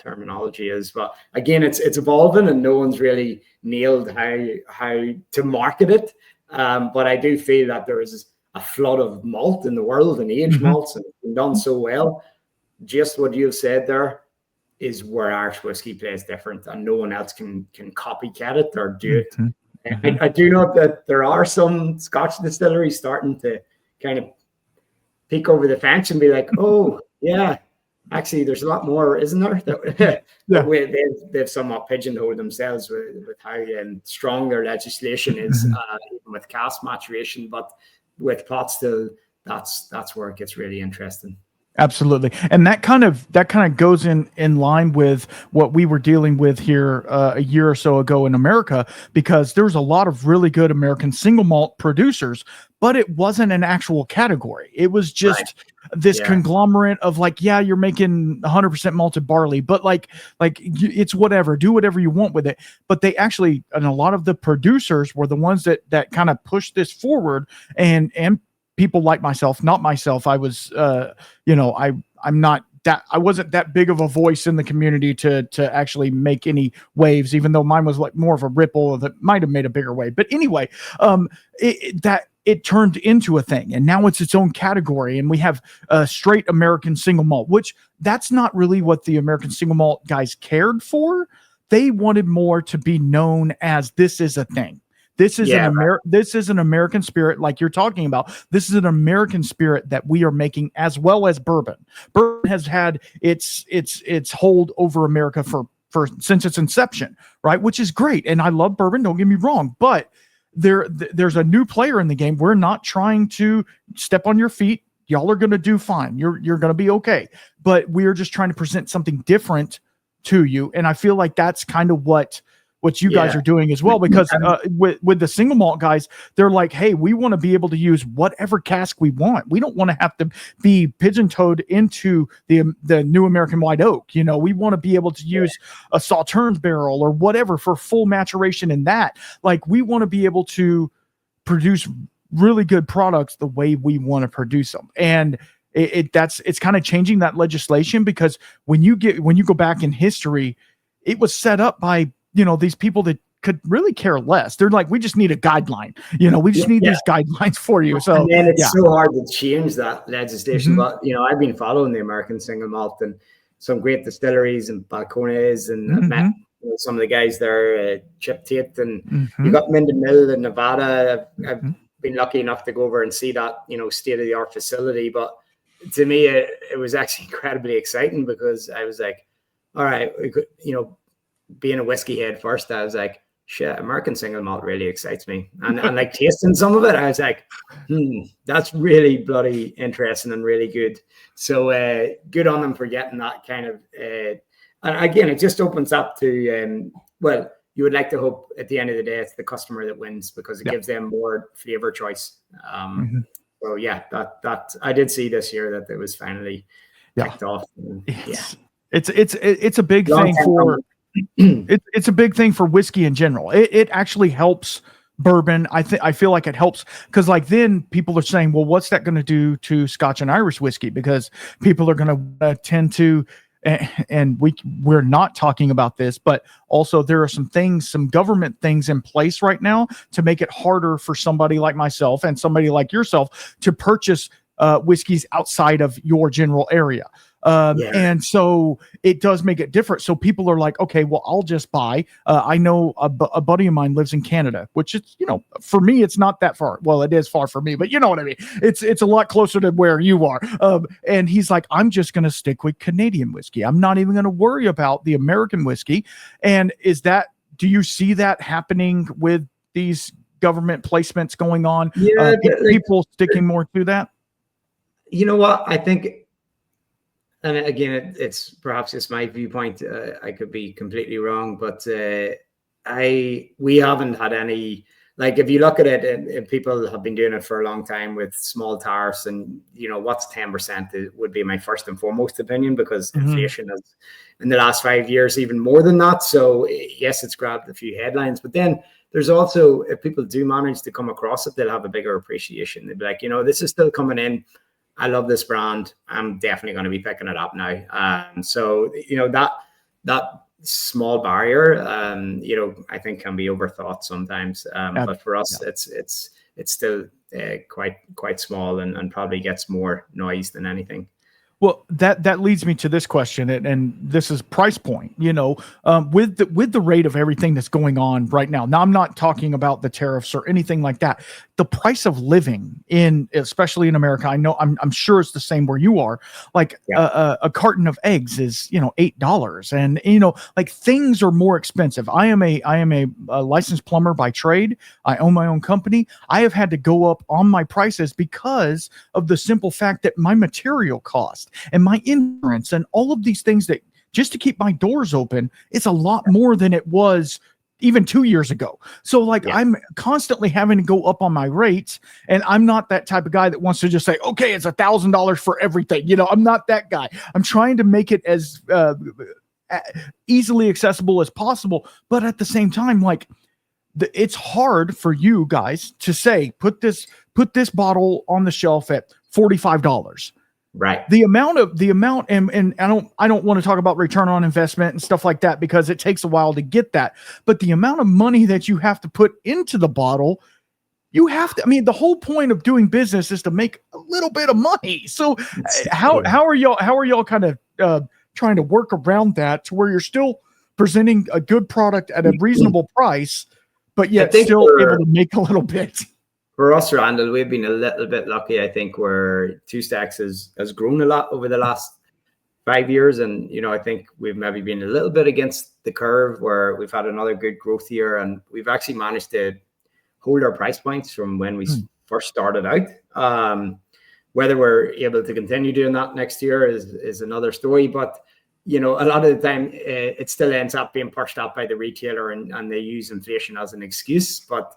terminology is. But again, it's evolving, and no one's really nailed how to market it. But I do feel that there is a flood of malt in the world, and aged malts, and it's been done so well. Just what you've said there is where Irish whiskey plays different, and no one else can copycat it or do it. I do know that there are some Scotch distilleries starting to kind of peek over the fence and be like, oh yeah, actually there's a lot more, isn't there? They've somewhat pigeonholed themselves with how strong their legislation is, even with cask maturation. But with pot still, that's where it gets really interesting. Absolutely. And that kind of goes in line with what we were dealing with here a year or so ago in America, because there's a lot of really good American single malt producers, but it wasn't an actual category. It was just this conglomerate of like, yeah, you're making 100% malted barley, but like it's whatever, do whatever you want with it. But they actually, and a lot of the producers were the ones that kind of pushed this forward, and people like myself, not myself. I was, I'm not that big of a voice in the community to actually make any waves, even though mine was like more of a ripple that might have made a bigger wave. But anyway, it turned into a thing, and now it's its own category, and we have a straight American single malt, which that's not really what the American single malt guys cared for. They wanted more to be known as this is a thing. This is this is an American spirit, like you're talking about. This is an American spirit that we are making, as well as bourbon. Bourbon has had its hold over America for since its inception, right? Which is great, and I love bourbon. Don't get me wrong, but there's a new player in the game. We're not trying to step on your feet. Y'all are going to do fine. You're going to be okay. But we're just trying to present something different to you, and I feel like that's kind of what you guys are doing as well, because with the single malt guys, they're like, hey, we want to be able to use whatever cask we want. We don't want to have to be pigeon-toed into the new American white oak. You know, we want to be able to use a Sauternes barrel or whatever for full maturation in that. Like, we want to be able to produce really good products the way we want to produce them. And it's kind of changing that legislation, because when you go back in history, it was set up by, you know, these people that could really care less. They're like, we just need a guideline. You know, we just need these guidelines for you. So, and then it's so hard to change that legislation. But, you know, I've been following the American single malt and some great distilleries and balcones, and I've met some of the guys there, Chip Tate, and you got Minden Mill in Nevada. I've been lucky enough to go over and see that, you know, state-of-the-art facility. But to me, it was actually incredibly exciting, because I was like, all right, we could, you know, being a whiskey head first, I was like, shit, American single malt really excites me. And like tasting some of it, I was like, that's really bloody interesting and really good. So good on them for getting that kind of, and again, it just opens up to, well, you would like to hope at the end of the day, it's the customer that wins, because it gives them more flavor choice. So yeah, that I did see this year that it was finally kicked off. And, it's a big thing for, it's a big thing for whiskey in general. It actually helps bourbon. I feel like it helps, because like then people are saying, well, what's that going to do to Scotch and Irish whiskey? Because people are going to tend to, and we're not talking about this, but also there are some government things in place right now to make it harder for somebody like myself and somebody like yourself to purchase whiskeys outside of your general area. And so it does make it different. So people are like, okay, well, I'll just buy. I know a buddy of mine lives in Canada, which is, you know, for me, it's not that far. Well, it is far for me, but you know what I mean? It's a lot closer to where you are. And he's like, I'm just going to stick with Canadian whiskey. I'm not even going to worry about the American whiskey. And do you see that happening with these government placements going on? People sticking more to that? You know what? I think, and again, it's perhaps it's my viewpoint. I could be completely wrong, but we haven't had any, like, if you look at it, and people have been doing it for a long time with small tariffs, and you know, what's 10% would be my first and foremost opinion, because inflation has in the last 5 years even more than that. So yes, it's grabbed a few headlines, but then there's also, if people do manage to come across it, they'll have a bigger appreciation. They'll be like, you know, this is still coming in. I love this brand. I'm definitely going to be picking it up now. So, you know, that small barrier, you know, I think can be overthought sometimes. But for us, it's still quite small and probably gets more noise than anything. Well, that leads me to this question, and this is price point. You know, with the rate of everything that's going on right now. Now, I'm not talking about the tariffs or anything like that. The price of living especially in America, I know I'm sure it's the same where you are. Like a carton of eggs is, you know, $8, and you know, like things are more expensive. I am a licensed plumber by trade. I own my own company. I have had to go up on my prices because of the simple fact that my material cost and my insurance and all of these things, that just to keep my doors open, it's a lot more than it was even 2 years ago. So like I'm constantly having to go up on my rates, and I'm not that type of guy that wants to just say, okay, it's $1,000 for everything. You know, I'm not that guy. I'm trying to make it as easily accessible as possible. But at the same time, like it's hard for you guys to say, put this bottle on the shelf at $45. Right. The amount, and I don't want to talk about return on investment and stuff like that because it takes a while to get that. But the amount of money that you have to put into the bottle, you have to. I mean, the whole point of doing business is to make a little bit of money. So, how are y'all kind of trying to work around that to where you're still presenting a good product at a reasonable price, but yet still able to make a little bit? For us, Randall, we've been a little bit lucky, I think, where Two Stacks has grown a lot over the last 5 years. And, I think we've maybe been a little bit against the curve where we've had another good growth year. And we've actually managed to hold our price points from when we first started out. Whether we're able to continue doing that next year is another story. But, a lot of the time it still ends up being pushed up by the retailer and they use inflation as an excuse. But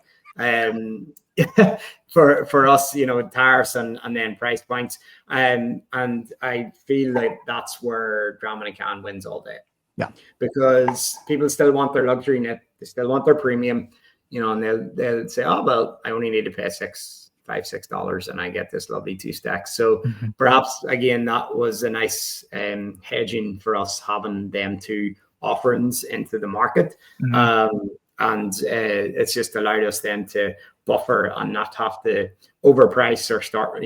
for us, tariffs and then price points. And I feel like that's where Dram in a Can wins all day. Yeah. Because people still want their luxury nip. They still want their premium, and they'll say, oh, well, I only need to pay $6 and I get this lovely Two Stacks. So perhaps, again, that was a nice hedging for us, having them two offerings into the market. And it's just allowed us then to buffer and not have to overprice or start,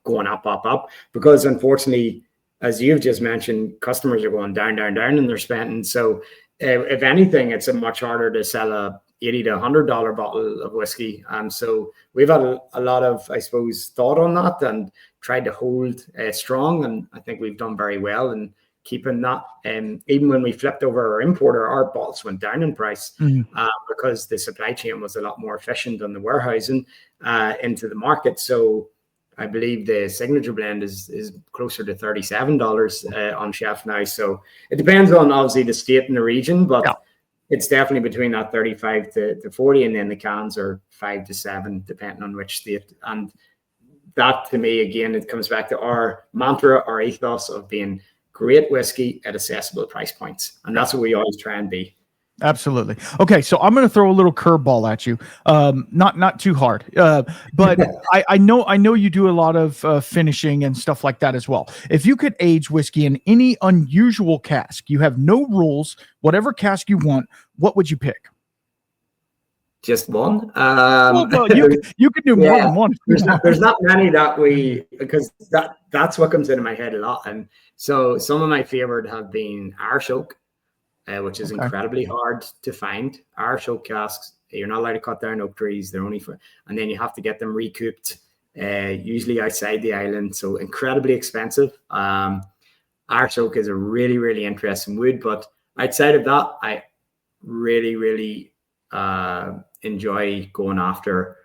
going up. Because unfortunately, as you've just mentioned, customers are going down in their spending. So if anything, it's a much harder to sell a $80 to $100 bottle of whiskey. So we've had a lot of, I suppose, thought on that and tried to hold strong. And I think we've done very well in keeping that. Even when we flipped over our importer, our bottles went down in price because the supply chain was a lot more efficient than the warehousing into the market. So I believe the signature blend is closer to $37 on shelf now. So it depends on obviously the state and the region, but it's definitely between that 35 to 40, and then the cans are 5 to 7, depending on which state. And that, to me, again, it comes back to our mantra, our ethos of being great whiskey at accessible price points. And that's what we always try and be. Absolutely. Okay, so I'm going to throw a little curveball at you. Not too hard, but I know you do a lot of finishing and stuff like that as well. If you could age whiskey in any unusual cask, you have no rules, whatever cask you want, what would you pick? Just one. Well, you could do more than one. There's not many because that's what comes into my head a lot. And so some of my favorite have been Irish oak, which is incredibly hard to find. Irish oak casks, you're not allowed to cut down oak trees. They're only and then you have to get them recouped, usually outside the island. So incredibly expensive. Irish oak is a really, really interesting wood, but outside of that, I really, really enjoy going after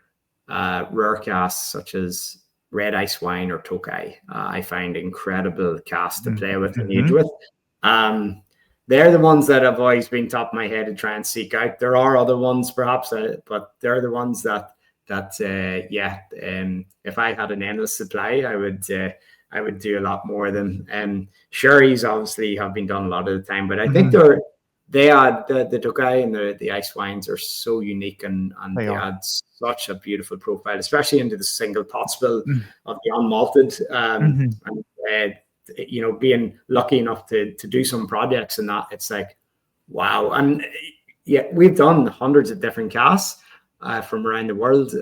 rare casks such as red ice wine or Tokai. I find incredible casks to play with and age with. They're the ones that have always been top of my head to try and seek out. There are other ones perhaps, but they're the ones that if I had an endless supply, I would do a lot more of them. Sherry's obviously have been done a lot of the time, but I think they add the Tokai and the ice wines are so unique and they add such a beautiful profile, especially into the single pot spill of the unmalted. Being lucky enough to do some projects and that, it's like, wow. And we've done hundreds of different casks from around the world.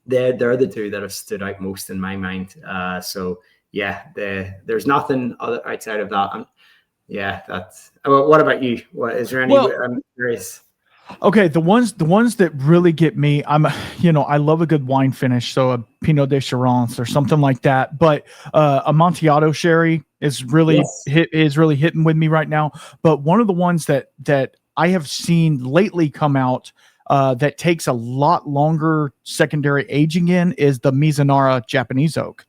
They're the two that have stood out most in my mind. There's nothing other outside of that. That's. What about you? What is there any? I'm curious. Okay, the ones that really get me, I love a good wine finish, so a Pinot de Charance or something like that. But a Amontillado sherry is really hitting with me right now. But one of the ones that I have seen lately come out that takes a lot longer secondary aging in is the Mizunara Japanese oak.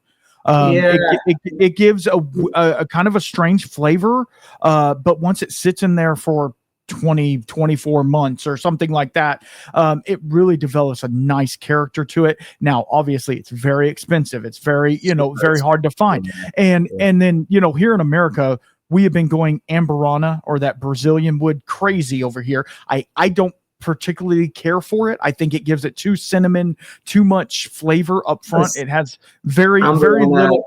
It gives a kind of a strange flavor, but once it sits in there for 24 months or something like that, it really develops a nice character to it. Now, obviously, it's very expensive. It's very, very hard to find. And then, here in America, we have been going Amburana or that Brazilian wood crazy over here. I don't particularly care for it. I think it gives it too much flavor up front. It has very little.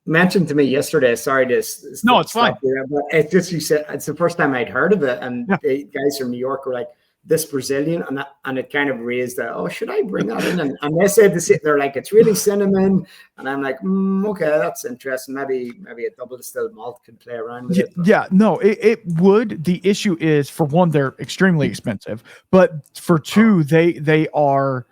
mentioned to me yesterday. Sorry to No, it's fine. But it's just, you said it's the first time I'd heard of it, and Yeah. the guys from New York were like, this Brazilian, and it kind of raised that, oh, should I bring that in? And they said they're like, it's really cinnamon, and I'm like, okay, that's interesting. Maybe a double distilled malt could play around with it. Yeah, no, it would. The issue is, for one, they're extremely expensive, but for two, they are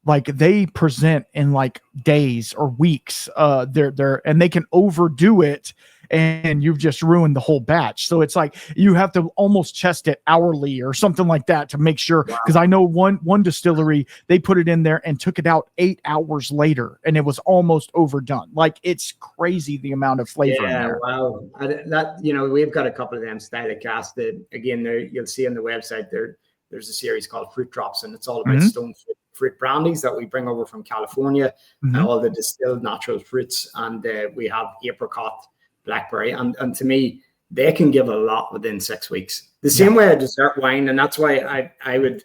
like, they present in like days or weeks. They're and they can overdo it, and you've just ruined the whole batch. So it's like you have to almost test it hourly or something like that to make sure. Because I know one distillery, they put it in there and took it out 8 hours later, and it was almost overdone. Like, it's crazy the amount of flavor in there. Wow. We've got a couple of them style of cask that, again, you'll see on the website there's a series called Fruit Drops, and it's all about stone fruit brandies that we bring over from California, and all the distilled natural fruits. And we have apricot, blackberry, and to me, they can give a lot within 6 weeks. The same way a dessert wine, and that's why I would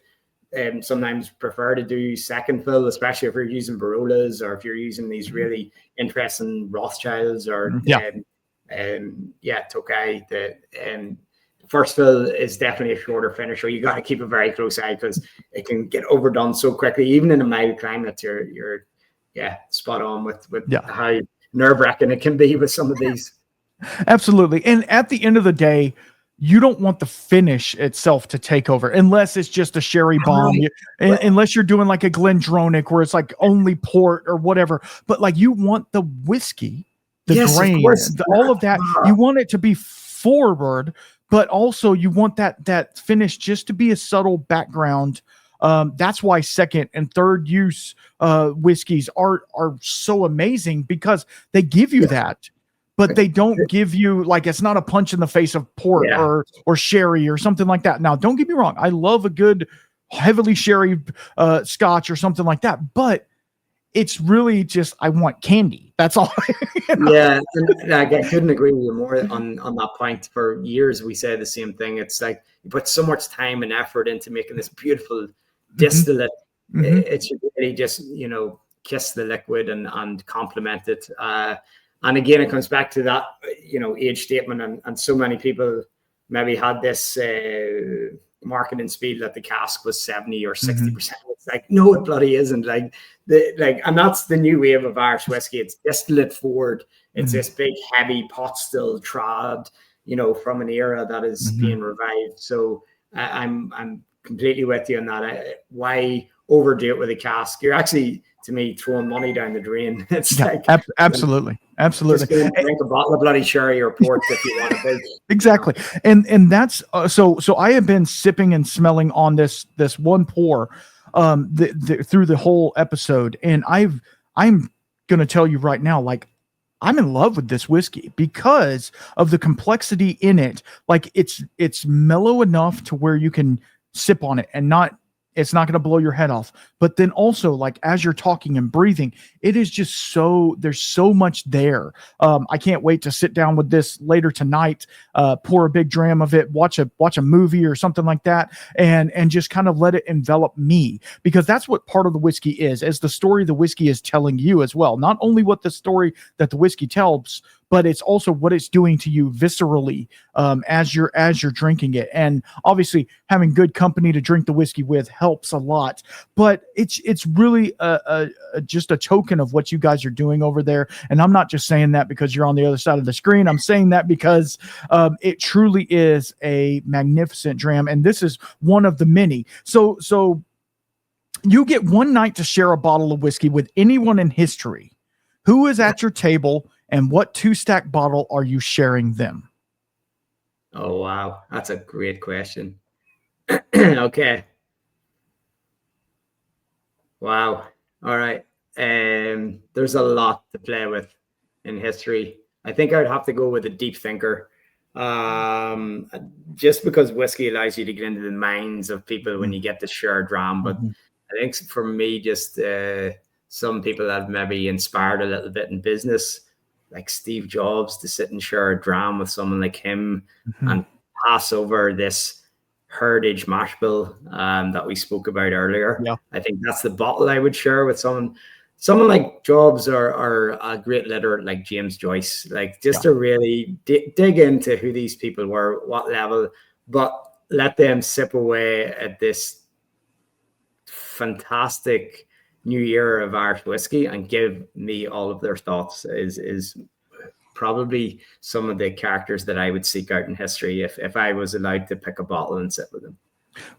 sometimes prefer to do second fill, especially if you're using Barolas, or if you're using these really interesting Rothschilds or Tokay. The first fill is definitely a shorter finisher. You got to keep a very close eye, because it can get overdone so quickly. Even in a mild climate, you're spot on with how nerve-wracking it can be with some of these. Absolutely. And at the end of the day, you don't want the finish itself to take over, unless it's just a sherry bomb, unless you're doing like a Glendronach where it's like only port or whatever. But like, you want the whiskey, the grain, all of that. You want it to be forward, but also you want that finish just to be a subtle background. That's why second and third use whiskeys are so amazing, because they give you that. But they don't give you, like, it's not a punch in the face of port or sherry or something like that. Now, don't get me wrong. I love a good heavily sherry scotch or something like that. But it's really just, I want candy. That's all. Yeah, and I couldn't agree with you more on that point. For years, we say the same thing. It's like, you put so much time and effort into making this beautiful distillate. It's really just, kiss the liquid and complement it. And again, it comes back to that, age statement. And so many people maybe had this marketing speed that the cask was 70 or 60%. It's like, no, it bloody isn't. And that's the new wave of Irish whiskey. It's distillate forward. It's this big, heavy pot still trad, from an era that is being revived. So I'm completely with you on that. Why overdo it with a cask? You're actually, to me, throwing money down the drain. It's absolutely. Just drink a bottle of bloody sherry or port if you want to be. Exactly. And that's so I have been sipping and smelling on this one pour through the whole episode, and I'm going to tell you right now, like, I'm in love with this whiskey because of the complexity in it. Like, it's mellow enough to where you can sip on it and it's not going to blow your head off. But then also, like, as you're talking and breathing, it is just there's so much there. I can't wait to sit down with this later tonight, pour a big dram of it, watch a movie or something like that, and just kind of let it envelop me, because that's what part of the whiskey is the story the whiskey is telling you as well. Not only what the story that the whiskey tells, but it's also what it's doing to you viscerally as you're drinking it. And obviously, having good company to drink the whiskey with helps a lot. But it's really just a token of what you guys are doing over there. And I'm not just saying that because you're on the other side of the screen. I'm saying that because it truly is a magnificent dram, and this is one of the many. So you get one night to share a bottle of whiskey with anyone in history. Who is at your table? And what 2-stack bottle are you sharing them? Oh, wow. That's a great question. Okay. Wow. All right. There's a lot to play with in history. I think I would have to go with a deep thinker. Just because whiskey allows you to get into the minds of people when you get to share a dram. But I think for me, just some people have maybe inspired a little bit in business, like Steve Jobs, to sit and share a dram with someone like him and pass over this heritage mash bill that we spoke about earlier. I think that's the bottle I would share with someone someone like Jobs or a great literate like James Joyce, like just to really dig into who these people were, what level, but let them sip away at this fantastic new era of Irish whiskey and give me all of their thoughts is probably some of the characters that I would seek out in history if I was allowed to pick a bottle and sit with them.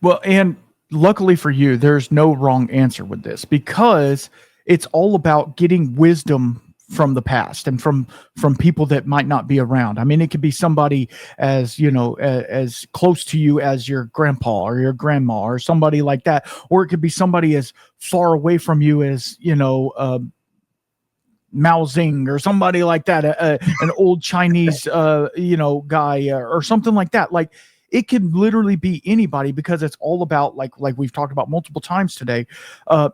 Well, and luckily for you, there's no wrong answer with this, because it's all about getting wisdom from the past and from people that might not be around. I mean, it could be somebody as, you know, as close to you as your grandpa or your grandma or somebody like that, or it could be somebody as far away from you as, you know, Mao Zedong or somebody like that, an old Chinese, you know, guy or something like that. Like, it can literally be anybody, because it's all about, like we've talked about multiple times today,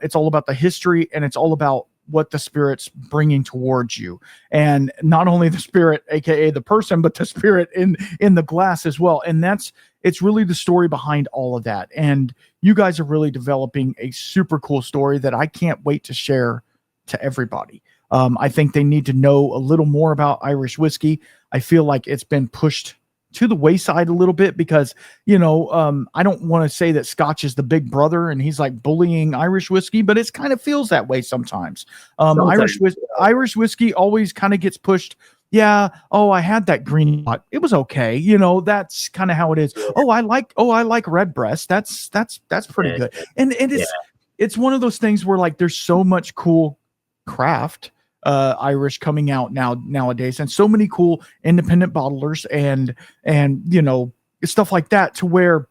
it's all about the history, and it's all about what the spirit's bringing towards you, and not only the spirit, aka the person, but the spirit in the glass as well. And it's really the story behind all of that. And you guys are really developing a super cool story that I can't wait to share to everybody. I think they need to know a little more about Irish whiskey. I feel like it's been pushed to the wayside a little bit because, you know, I don't want to say that Scotch is the big brother and he's like bullying Irish whiskey, but it kind of feels that way sometimes. Irish whiskey always kind of gets pushed. Yeah. Oh, I had that green pot. It was okay. You know, that's kind of how it is. Oh, I like Redbreast. That's pretty good. And it's one of those things where, like, there's so much cool craft Irish coming out nowadays, and so many cool independent bottlers and you know, stuff like that, to where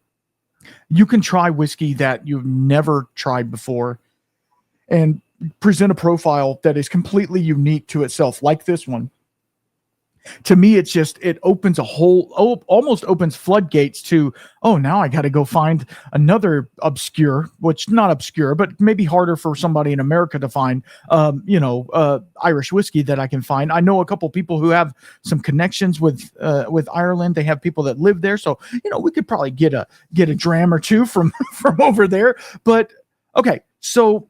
you can try whiskey that you've never tried before and present a profile that is completely unique to itself, like this one. To me, it's just, it opens almost opens floodgates to, oh, now I got to go find another obscure, which not obscure, but maybe harder for somebody in America to find, you know, Irish whiskey that I can find. I know a couple people who have some connections with Ireland. They have people that live there. So, you know, we could probably get a dram or two from over there. But okay, so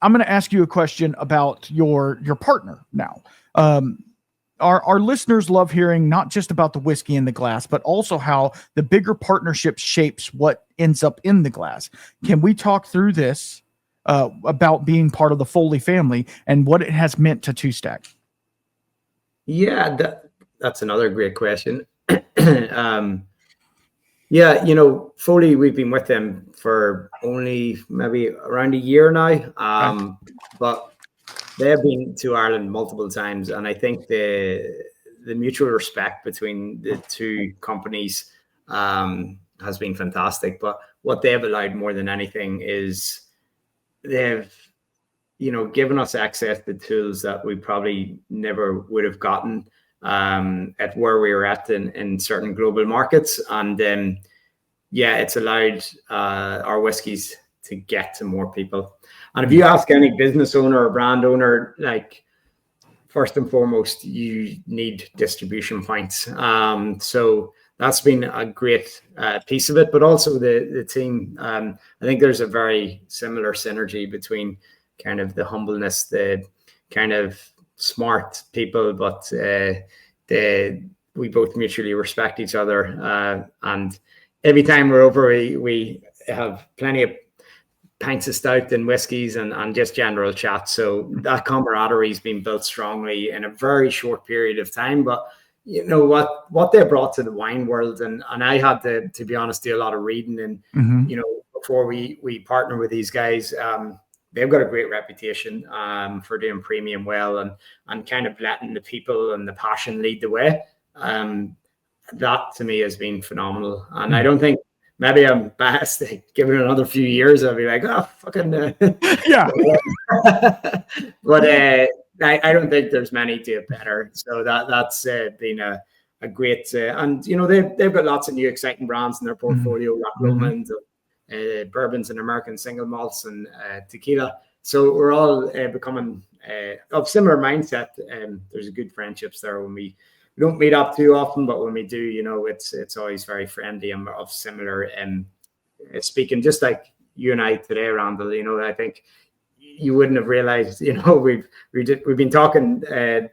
I'm going to ask you a question about your partner now. Our listeners love hearing not just about the whiskey in the glass, but also how the bigger partnership shapes what ends up in the glass. Can we talk through this about being part of the Foley family and what it has meant to Two Stack? Yeah, that's another great question. Yeah, you know, Foley, we've been with them for only maybe around a year now, but they have been to Ireland multiple times, and I think the mutual respect between the two companies has been fantastic. But what they've allowed more than anything is they've, you know, given us access to tools that we probably never would have gotten at where we were at in certain global markets. And yeah, it's allowed our whiskies to get to more people. And if you ask any business owner or brand owner, like, first and foremost, you need distribution points. So that's been a great piece of it, but also the team. I think there's a very similar synergy between kind of the humbleness, the kind of smart people, but we both mutually respect each other. And every time we're over, we have plenty of pints of stout and whiskies and just general chat. So that camaraderie has been built strongly in a very short period of time. But you know what they brought to the wine world, and I had to be honest, do a lot of reading. And you know, before we partner with these guys, they've got a great reputation for doing premium well and kind of letting the people and the passion lead the way. That to me has been phenomenal, and I don't think. Maybe I'm biased. Give it another few years, I'll be like, oh, fucking yeah. But I don't think there's many do it better. So that's been a great, and you know, they've got lots of new exciting brands in their portfolio, Romans, bourbons and American single malts and tequila. So we're all becoming of similar mindset. There's a good friendships there when we don't meet up too often, but when we do, you know, it's always very friendly and of similar speaking, just like you and I today, Randall. You know, I think you wouldn't have realized, we've been talking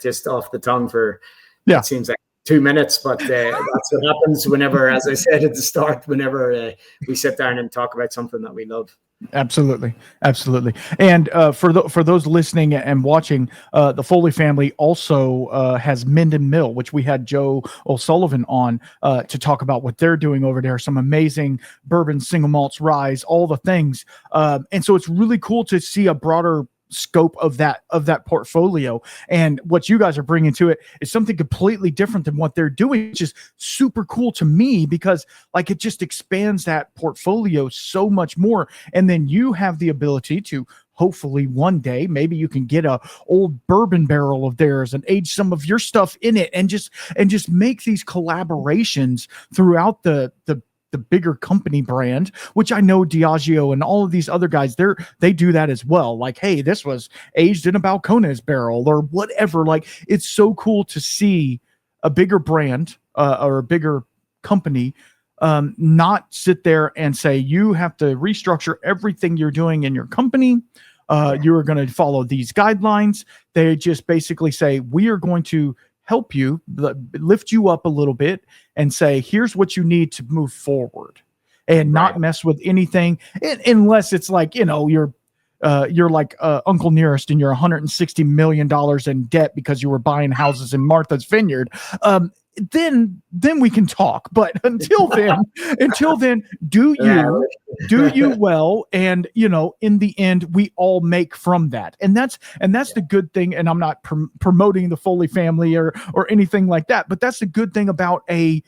just off the tongue for, it seems like 2 minutes, but that's what happens whenever, as I said at the start, whenever we sit down and talk about something that we love. Absolutely. And for those listening and watching, the Foley family also has Minden Mill, which we had Joe O'Sullivan on to talk about what they're doing over there. Some amazing bourbon, single malts, rye, all the things. And so it's really cool to see a broader scope of that portfolio, and what you guys are bringing to it is something completely different than what they're doing, which is super cool to me, because like it just expands that portfolio so much more. And then you have the ability to hopefully one day maybe you can get a old bourbon barrel of theirs and age some of your stuff in it, and just make these collaborations throughout the bigger company brand, which I know Diageo and all of these other guys, they do that as well. Like, hey, this was aged in a Balcones barrel or whatever. Like, it's so cool to see a bigger brand or a bigger company not sit there and say, you have to restructure everything you're doing in your company. You are going to follow these guidelines. They just basically say, we are going to help you, lift you up a little bit and say, here's what you need to move forward, and not mess with anything unless it's like, you're like Uncle Nearest and you're $160 million in debt because you were buying houses in Martha's Vineyard. Then we can talk. But until then, do you well, and in the end, we all make from that, and that's the good thing. And I'm not promoting the Foley family or anything like that, but that's the good thing about a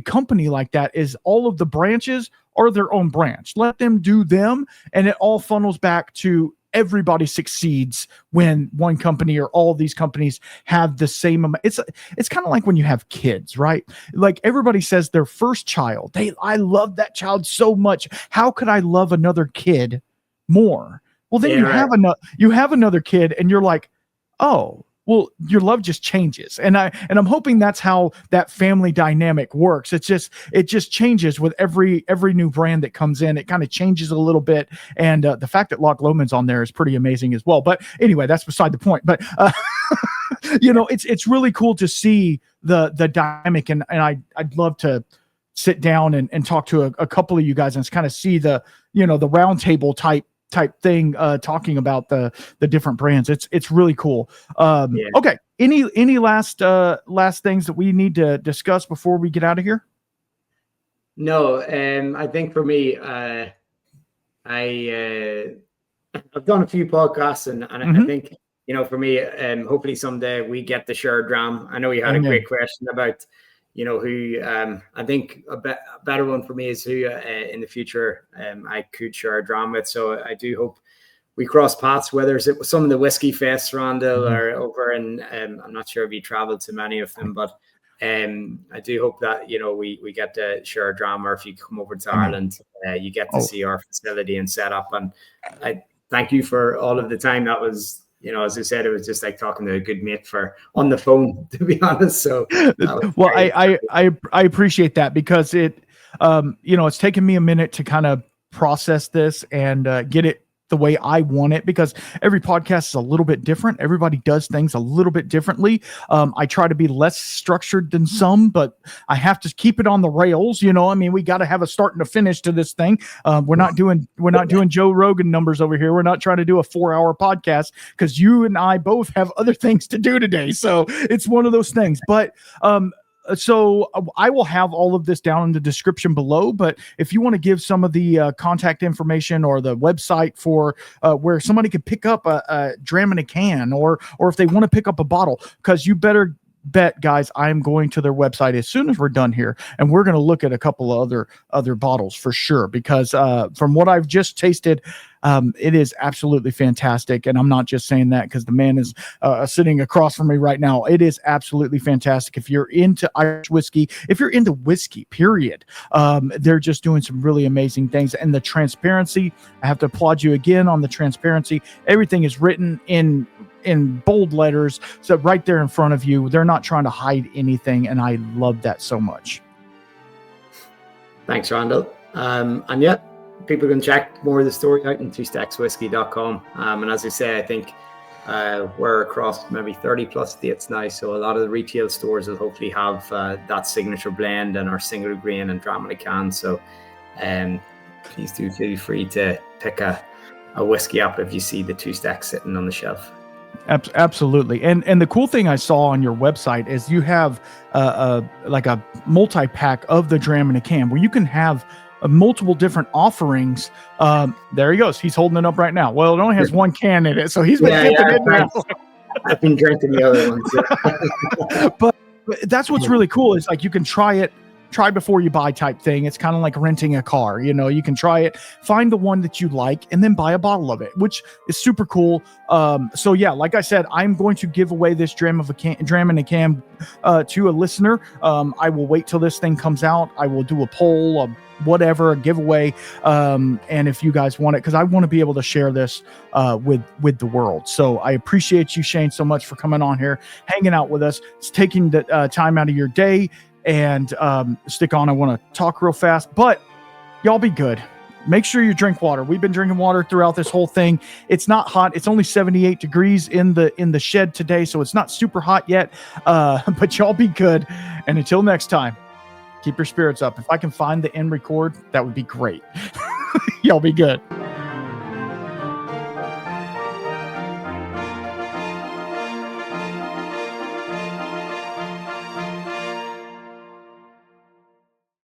company like that, is all of the branches are their own branch. Let them do them, and it all funnels back to everybody succeeds when one company or all these companies have the same amount. It's kind of like when you have kids, right? Like everybody says their first child, I love that child so much. How could I love another kid more? Well, then you have another kid and you're like, oh, well, your love just changes. And I'm hoping that's how that family dynamic works. It just changes with every new brand that comes in. It kind of changes a little bit. And the fact that Loch Lomond's on there is pretty amazing as well. But anyway, that's beside the point. But it's really cool to see the dynamic, and I'd love to sit down and talk to a couple of you guys and kind of see the the round table type thing, talking about the different brands. It's really cool. Okay. Any last things that we need to discuss before we get out of here? No. I think for me, I've done a few podcasts, and I think, for me, hopefully someday we get to share a dram. I know you had a great question about, who, I think a better one for me is who in the future I could share a dram with. So I do hope we cross paths, whether it's some of the whiskey fests, Randall, or over in, I'm not sure if you traveled to many of them, but I do hope that, we get to share a dram, or if you come over to Ireland, you get to see our facility and setup. And I thank you for all of the time. That was, as I said, it was just like talking to a good mate on the phone, to be honest. So, well, I appreciate that, because it's taken me a minute to kind of process this and get it the way I want it, because every podcast is a little bit different. Everybody does things a little bit differently. I try to be less structured than some, but I have to keep it on the rails. We got to have a start and a finish to this thing. We're not doing Joe Rogan numbers over here. We're not trying to do a 4-hour podcast, because you and I both have other things to do today. So it's one of those things, but, so I will have all of this down in the description below, but if you want to give some of the contact information or the website for where somebody could pick up a dram in a can, or if they want to pick up a bottle, because you better bet, guys, I'm going to their website as soon as we're done here, and we're going to look at a couple of other bottles for sure, because from what I've just tasted, it is absolutely fantastic. And I'm not just saying that because the man is sitting across from me right now. It is absolutely fantastic. If you're into Irish whiskey, if you're into whiskey, period, they're just doing some really amazing things. And the transparency, I have to applaud you again on the transparency. Everything is written in bold letters, so right there in front of you. They're not trying to hide anything, and I love that so much. Thanks, Randall. And yeah, people can check more of the story out on twostexwhiskey.com. And as I say, I think we're across maybe 30 plus states now, so a lot of the retail stores will hopefully have that signature blend and our single grain and dram in a can. So please do feel free to pick a whiskey up if you see the Two Stacks sitting on the shelf. Absolutely. And the cool thing I saw on your website is you have like a multi-pack of the dram in a can where you can have multiple different offerings. There he goes. He's holding it up right now. Well, it only has one can in it, so he's been dipping it now. I've been drinking the other ones. But that's what's really cool is like you can try before you buy type thing. It's kind of like renting a car. You know, you can try it, find the one that you like, and then buy a bottle of it, which is super cool. So yeah, like I said, I'm going to give away this dram in a can to a listener. I will wait till this thing comes out. I will do a poll, whatever, a giveaway. And if you guys want it, because I want to be able to share this with the world. So I appreciate you, Shane, so much for coming on here, hanging out with us. It's taking the time out of your day. And stick on. I want to talk real fast, but y'all be good. Make sure you drink water. We've been drinking water throughout this whole thing. It's not hot. It's only 78 degrees in the shed today, so it's not super hot yet. But y'all be good. And until next time, keep your spirits up. If I can find the end record, that would be great. Y'all be good.